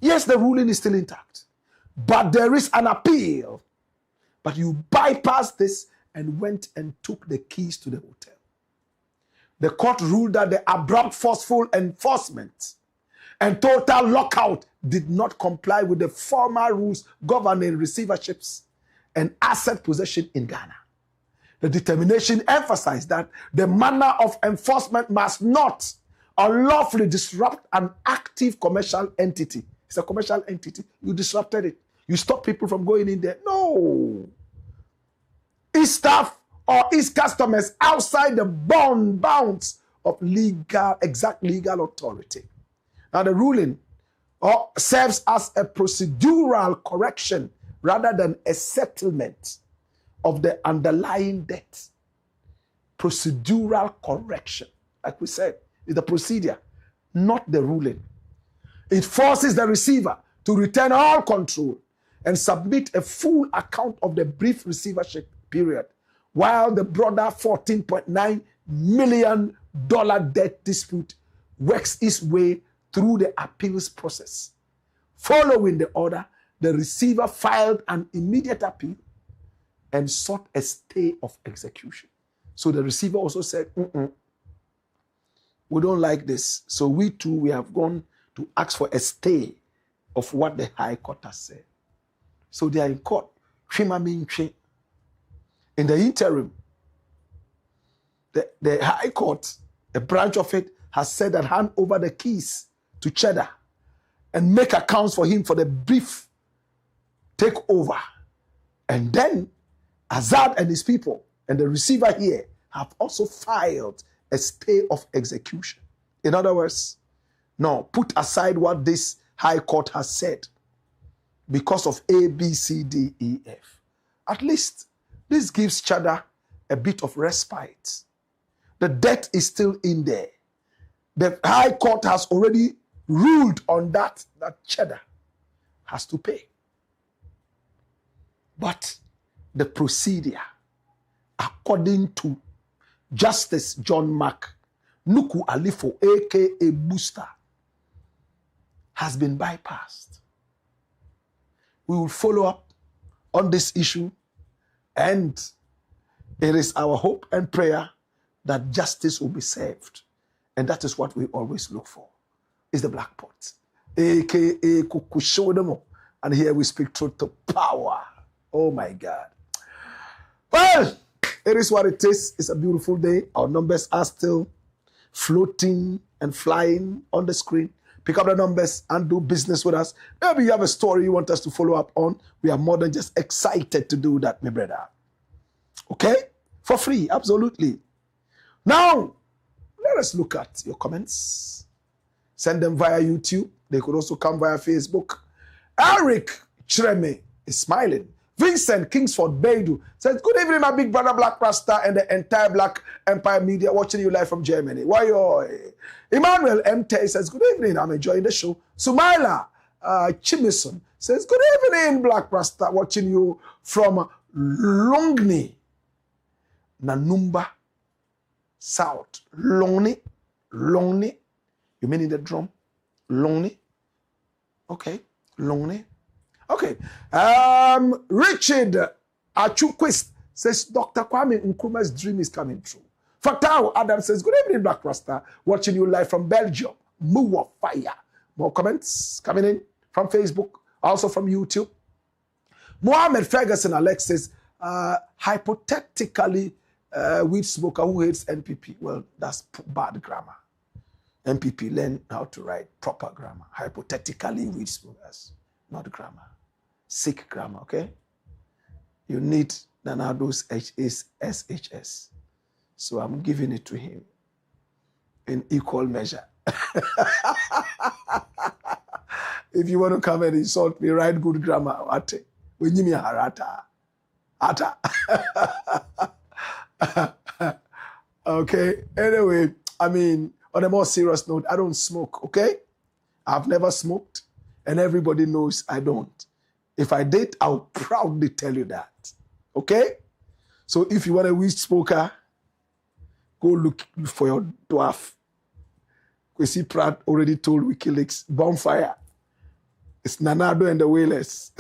Yes, the ruling is still intact, but there is an appeal. But you bypassed this and went and took the keys to the hotel. The court ruled that the abrupt, forceful enforcement and total lockout did not comply with the formal rules governing receiverships and asset possession in Ghana. The determination emphasized that the manner of enforcement must not unlawfully disrupt an active commercial entity. It's a commercial entity. You disrupted it. You stop people from going in there. No. Its staff or its customers outside the bounds of exact legal authority. Now the ruling serves as a procedural correction rather than a settlement of the underlying debt. Procedural correction, like we said, is the procedure, not the ruling. It forces the receiver to return all control and submit a full account of the brief receivership period, while the broader $14.9 million debt dispute works its way through the appeals process. Following the order, the receiver filed an immediate appeal and sought a stay of execution. So the receiver also said, we don't like this. So we too, we have gone to ask for a stay of what the High Court has said. So they are in court. In the interim, the High Court, a branch of it, has said that hand over the keys to Cheddar and make accounts for him for the brief takeover. And then Azad and his people and the receiver here have also filed a stay of execution. In other words, no, put aside what this High Court has said because of A, B, C, D, E, F. At least this gives Cheddar a bit of respite. The debt is still in there. The High Court has already ruled on that Cheddar has to pay. But the procedure, according to Justice John Mark Nuku Alifo, aka Booster, has been bypassed. We will follow up on this issue, and it is our hope and prayer that justice will be served. And that is what we always look for, is the Black Pot, aka KOKU. And here we speak truth to power. Oh my God. Well, it is what it is. It's a beautiful day. Our numbers are still floating and flying on the screen. Pick up the numbers and do business with us. Maybe you have a story you want us to follow up on. We are more than just excited to do that, my brother. Okay? For free, absolutely. Now, let us look at your comments. Send them via YouTube. They could also come via Facebook. Eric Chreme is smiling. Vincent Kingsford Beidu says, good evening, my big brother Black Rasta and the entire Black Empire media watching you live from Germany. Why? Emmanuel MT says, good evening, I'm enjoying the show. Sumaila Chimison says, good evening, Black Rasta, watching you from Longni, Nanumba South. Longni. You mean in the drum? Longni. Okay, Longni. Okay. Richard Achuquist says, Dr. Kwame Nkrumah's dream is coming true. Fatau Adam says, good evening, Black Rasta. Watching you live from Belgium. Mua fire. More comments coming in from Facebook, also from YouTube. Mohammed Ferguson Alex says, hypothetically, weed smoker who hates NPP. Well, that's bad grammar. NPP, learn how to write proper grammar. Hypothetically, weed smokers, not grammar. Sick grammar, okay? You need Nanado's SHS. So I'm giving it to him in equal measure. If you want to come and insult me, write good grammar. Ate. When you mean harata. Ata. Okay. Anyway, I mean, on a more serious note, I don't smoke, okay? I've never smoked, and everybody knows I don't. If I did, I'll proudly tell you that. Okay? So if you want a weed smoker, go look for your dwarf. Kwesi Pratt already told WikiLeaks, bonfire. It's Nanado and the Whalers.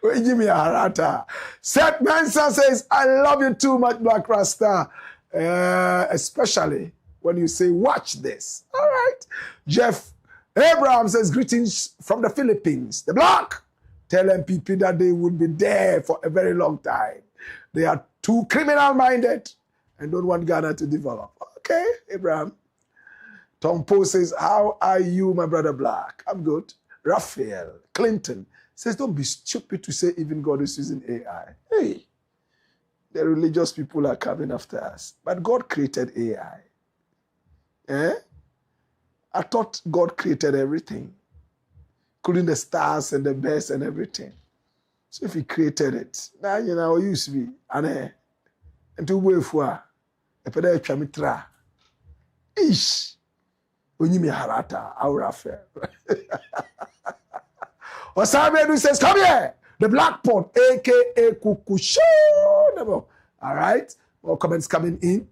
Give me a harata. Seth Manson says, I love you too much, Black Rasta. Especially when you say, watch this. All right. Jeff Abraham says, greetings from the Philippines. The Blakk, tell MPP that they will be there for a very long time. They are too criminal-minded and don't want Ghana to develop. Okay, Abraham. Tom Poe says, how are you, my brother Blakk? I'm good. Raphael Clinton says, don't be stupid to say even God is using AI. Hey, the religious people are coming after us. But God created AI. Eh? I thought God created everything, including the stars and the birds and everything. So if he created it, now you know use me and to wait for a pedal chamitra. Ish. When you me harata, our affair. Osabedu says, come here. The Blackpot, aka KOKU show. All right. More comments coming in.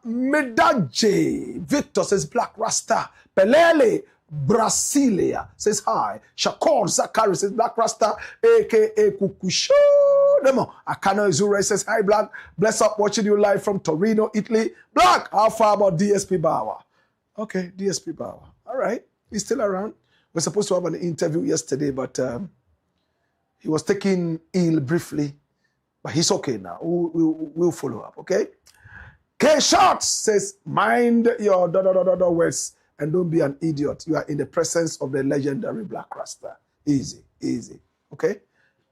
Medaje Victor says Black Rasta. Pelele Brasilia says hi. Shakor Zakari says Black Rasta, aka KOKU show. Akano Izura says hi Black. Bless up watching you live from Torino, Italy. Black, how far about DSP Bauer? Okay, DSP Bauer. All right. He's still around. We're supposed to have an interview yesterday, but he was taken ill briefly. But he's okay now. We'll follow up, okay? K Shots says, mind your words and don't be an idiot. You are in the presence of the legendary Black Rasta. Easy, easy, okay?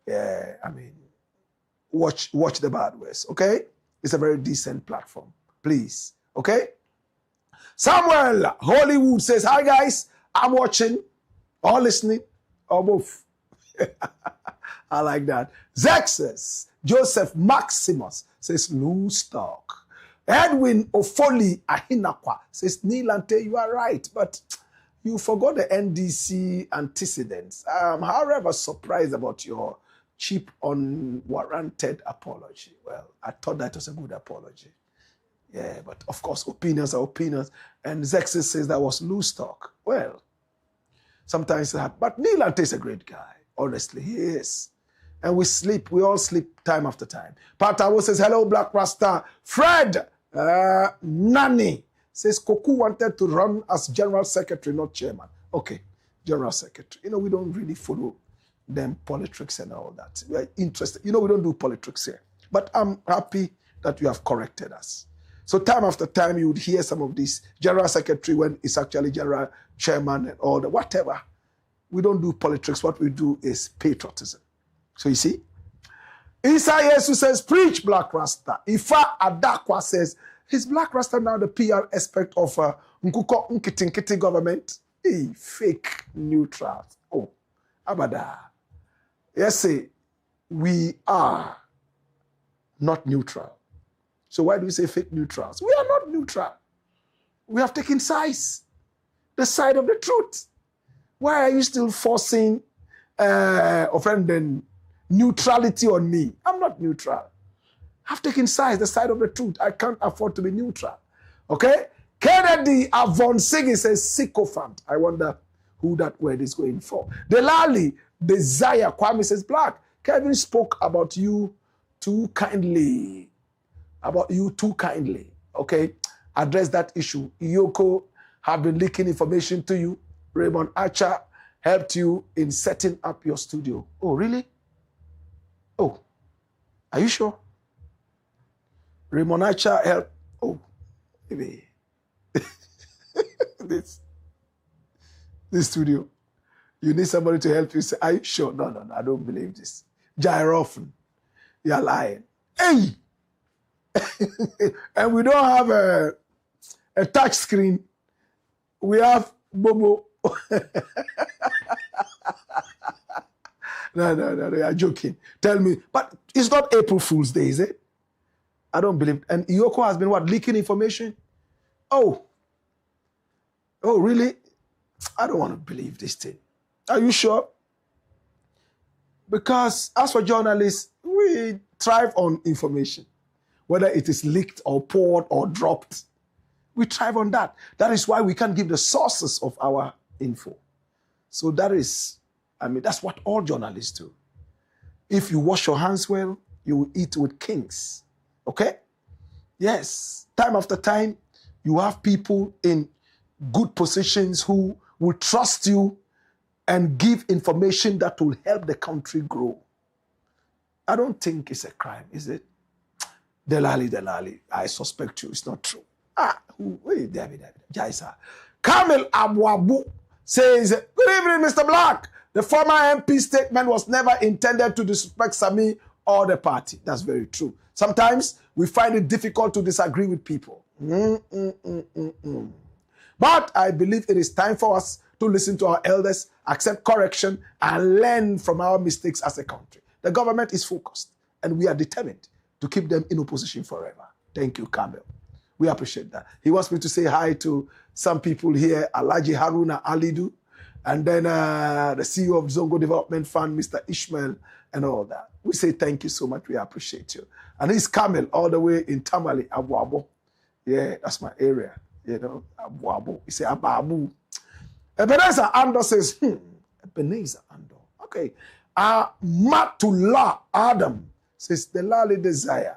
Yeah, I mean, watch the bad words, okay? It's a very decent platform. Please, okay? Samuel Hollywood says, hi guys, I'm watching or listening or both. I like that. Zexus Joseph Maximus says, loose talk. Edwin Ofoli Ahinakwa says, Nilante, you are right, but you forgot the NDC antecedents. I'm however surprised about your cheap, unwarranted apology. Well, I thought that was a good apology. Yeah, but of course, opinions are opinions. And Zexus says that was loose talk. Well, sometimes it happens. But Nilante is a great guy. Honestly, he is. And we all sleep time after time. Patawo says, hello, Black Rasta. Fred Nani says, KOKU wanted to run as General Secretary, not Chairman. Okay, General Secretary. You know, we don't really follow them politics and all that. We are interested. You know, we don't do politics here. But I'm happy that you have corrected us. So time after time, you would hear some of these General Secretary when it's actually General Chairman and all that, whatever. We don't do politics. What we do is patriotism. So you see? Isa Yesu says, preach Black Rasta. Ifa Adakwa says, is Black Rasta now the PR aspect of Nkuko Nkitinkiti government? Hey, fake neutrals. Oh, Abada. Yes, say, we are not neutral. So why do we say fake neutrals? We are not neutral. We have taken sides, the side of the truth. Why are you still forcing offending neutrality on me? I'm not neutral. I've taken sides, the side of the truth. I can't afford to be neutral. Okay? Kennedy Avon Sigi says sycophant. I wonder who that word is going for. Delali Desire Kwame says Blakk. Kevin spoke about you too kindly. Okay? Address that issue. Iyoko have been leaking information to you. Raymond Archer helped you in setting up your studio. Oh, really? Oh, are you sure? Raymond Archer helped. Oh, maybe. this studio. You need somebody to help you. Say, are you sure? No, I don't believe this. Gyrophone. You're lying. Hey! And we don't have a touch screen. We have Bobo. No, you're joking. Tell me. But it's not April Fool's Day, is it? I don't believe. And Iyoko has been what? Leaking information? Oh, really? I don't want to believe this thing. Are you sure? Because as for journalists, we thrive on information. Whether it is leaked or poured or dropped, we thrive on that. That is why we can't give the sources of our info. So that's what all journalists do. If you wash your hands well, you will eat with kings. Okay? Yes, time after time, you have people in good positions who will trust you and give information that will help the country grow. I don't think it's a crime, is it? Delali, I suspect you. It's not true. Wait, David, Jaisa. Kamil Abuabu says, good evening, Mr. Blakk. The former MP statement was never intended to disrespect Sammy or the party. That's very true. Sometimes we find it difficult to disagree with people. But I believe it is time for us to listen to our elders, accept correction, and learn from our mistakes as a country. The government is focused, and we are determined to keep them in opposition forever. Thank you, Kamil. We appreciate that. He wants me to say hi to some people here, Alhaji Haruna Alidu, and then the CEO of Zongo Development Fund, Mr. Ishmael, and all that. We say thank you so much. We appreciate you. And he's Kamil all the way in Tamale, Abuabo. Yeah, that's my area. You know, Abuabo. He say Ababu. Ebenezer Ando says, Ebenezer Ando. Okay. Matullah Adam says, the Lali Desire.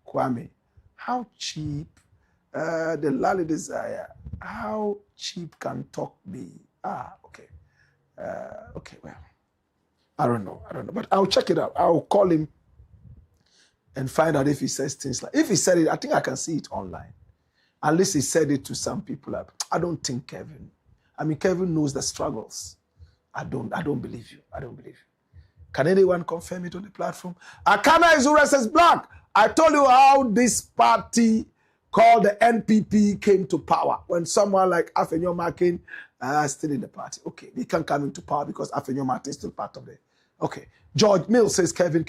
Kwame, how cheap, the Lali Desire, how cheap can talk be? Okay. Okay, well, I don't know, but I'll check it out. I'll call him and find out if he says things like, if he said it, I think I can see it online. At least he said it to some people. I don't think Kevin. I mean, Kevin knows the struggles. I don't believe you. I don't believe you. Can anyone confirm it on the platform? Akana Izura says, Blakk, I told you how this party called the NPP came to power. When someone like AFENYO-MARKIN still in the party. Okay, they can't come into power because AFENYO-MARKIN is still part of it. Okay. George Mills says, Kevin.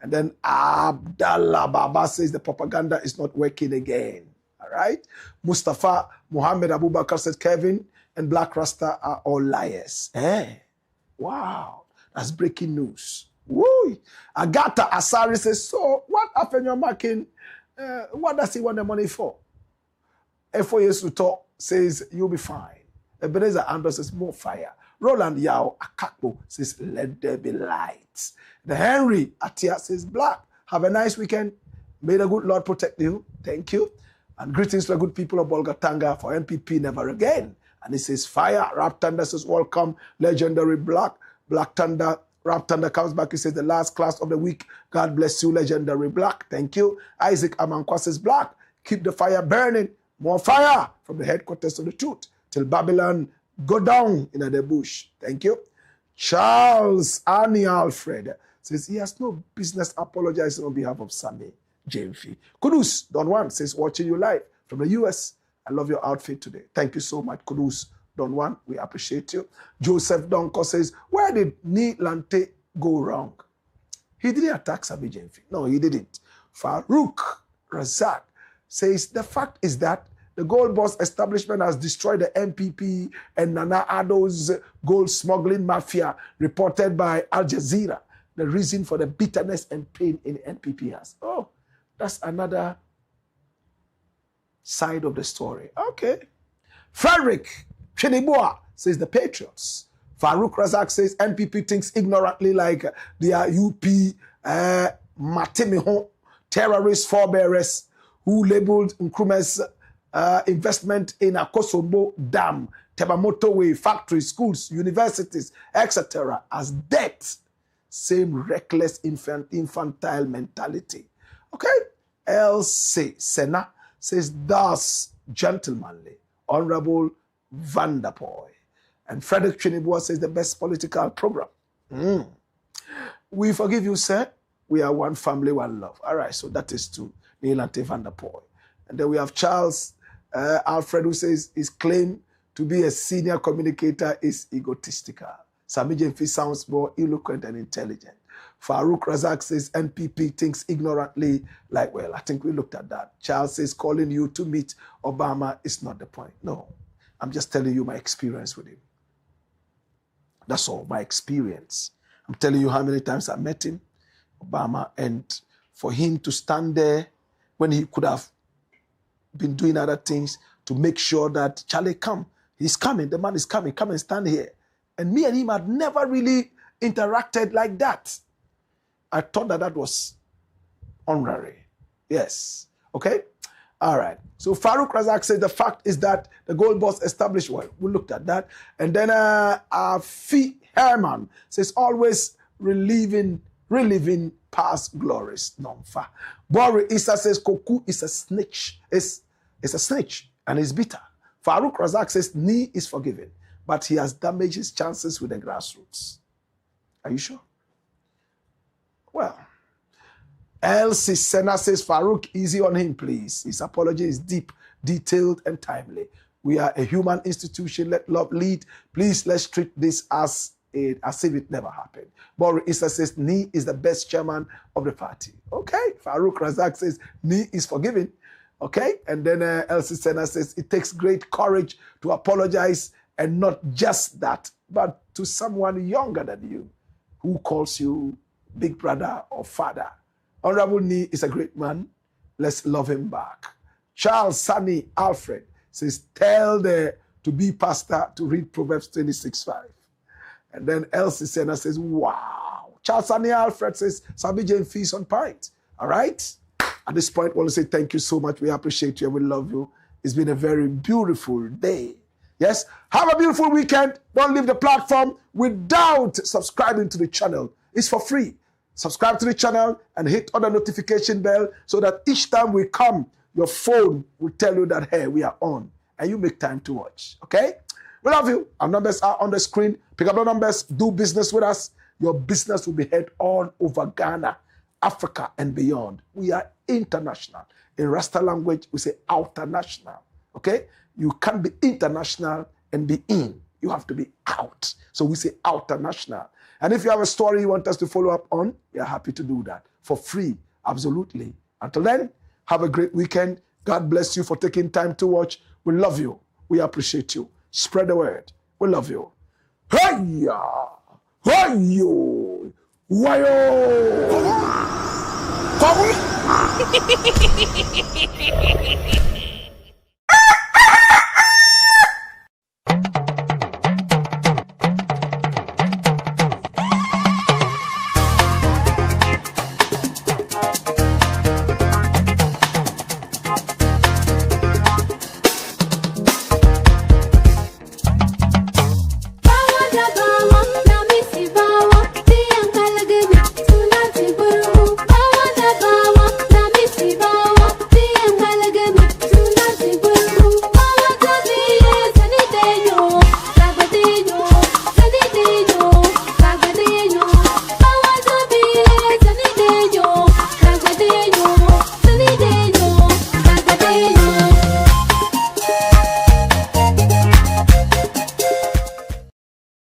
And then Abdallah Baba says the propaganda is not working again. All right. Mustafa Muhammad Abubakar says Kevin and Black Rasta are all liars. Wow. That's breaking news. Woo! Agatha Asari says, so what AFENYO-MARKIN, what does he want the money for? F4 years to talk says, you'll be fine. Ebenezer Anders says, more fire. Roland Yao Akakbo says, let there be lights. The Henry Atia says, Blakk, have a nice weekend. May the good Lord protect you. Thank you. And greetings to the good people of Bolgatanga for NPP never again. And he says, fire. Rap Thunder says, welcome. Legendary Blakk. Black Thunder. Rap Thunder comes back. He says, the last class of the week. God bless you, Legendary Blakk. Thank you. Isaac Amankwa says, Blakk, keep the fire burning. More fire from the headquarters of the truth till Babylon go down in the bush. Thank you. Charles Arnie Alfred says he has no business apologizing on behalf of Sammy Gyamfi. Kudus Don1 says, watching you live from the US. I love your outfit today. Thank you so much, Kudus Don1. We appreciate you. Joseph Donko says, where did Lantey go wrong? He didn't attack Sammy Gyamfi. No, he didn't. Farouk Razak says, the fact is that the gold boss establishment has destroyed the NPP and Nana Addo's gold smuggling mafia, reported by Al Jazeera. The reason for the bitterness and pain in the NPP has. Oh, that's another side of the story. Okay. Frederick Chinibua says the Patriots. Farouk Razak says NPP thinks ignorantly like they are UP Matimiho terrorist forebearers who labeled Nkrumah's investment in Akosombo Dam, Temamoto Way, factories, schools, universities, etc. as debt. Same reckless infantile mentality. Okay? LC Sena says, thus gentlemanly, Honorable Vanderpuye. And Frederick Chinibua says the best political program. We forgive you, sir. We are one family, one love. All right, so that is to Lantey Vanderpuye. And then we have Charles Alfred, who says his claim to be a senior communicator is egotistical. Sammy Gyamfi sounds more eloquent and intelligent. Farouk Razak says NPP thinks ignorantly, like, well, I think we looked at that. Charles says calling you to meet Obama is not the point. No, I'm just telling you my experience with him. That's all, my experience. I'm telling you how many times I met him, Obama, and for him to stand there when he could have been doing other things to make sure that Charlie come. He's coming, the man is coming, come and stand here. And me and him had never really interacted like that. I thought that was honorary. Yes. Okay? All right. So Farouk Razak says the fact is that the gold boss established, well, we looked at that. And then Afi Herman says always reliving past glories. Nonfa. Bori Issa says Koku is a snitch. Is a snitch and is bitter. Farouk Razak says Ni is forgiven, but he has damaged his chances with the grassroots. Are you sure? Well, Elsie Senna says, Farouk, easy on him, please. His apology is deep, detailed, and timely. We are a human institution. Let love lead. Please, let's treat this as if it never happened. Bori Issa says, Ni is the best chairman of the party. Okay. Farouk Razak says, Ni is forgiven. Okay. And then Elsie Senna says, it takes great courage to apologize, and not just that, but to someone younger than you who calls you big brother or father. Honorable Ni is a great man. Let's love him back. Charles Sunny Alfred says, tell the to-be pastor to read Proverbs 26:5. And then Elsie Senna says, wow. Charles Sunny Alfred says, Sammy Gyamfi is on point. All right? At this point, I want to say thank you so much. We appreciate you and we love you. It's been a very beautiful day. Yes? Have a beautiful weekend. Don't leave the platform without subscribing to the channel. It's for free. Subscribe to the channel and hit on the notification bell so that each time we come, your phone will tell you that, hey, we are on. And you make time to watch. Okay? We love you. Our numbers are on the screen. Pick up the numbers. Do business with us. Your business will be heard all over Ghana, Africa, and beyond. We are international. In Rasta language, we say outernational. Okay? You can't be international and be in. You have to be out. So we say outernational. And if you have a story you want us to follow up on, we are happy to do that for free. Absolutely. Until then, have a great weekend. God bless you for taking time to watch. We love you. We appreciate you. Spread the word. We love you. Hey-ya! Hey-yo! Why-yo!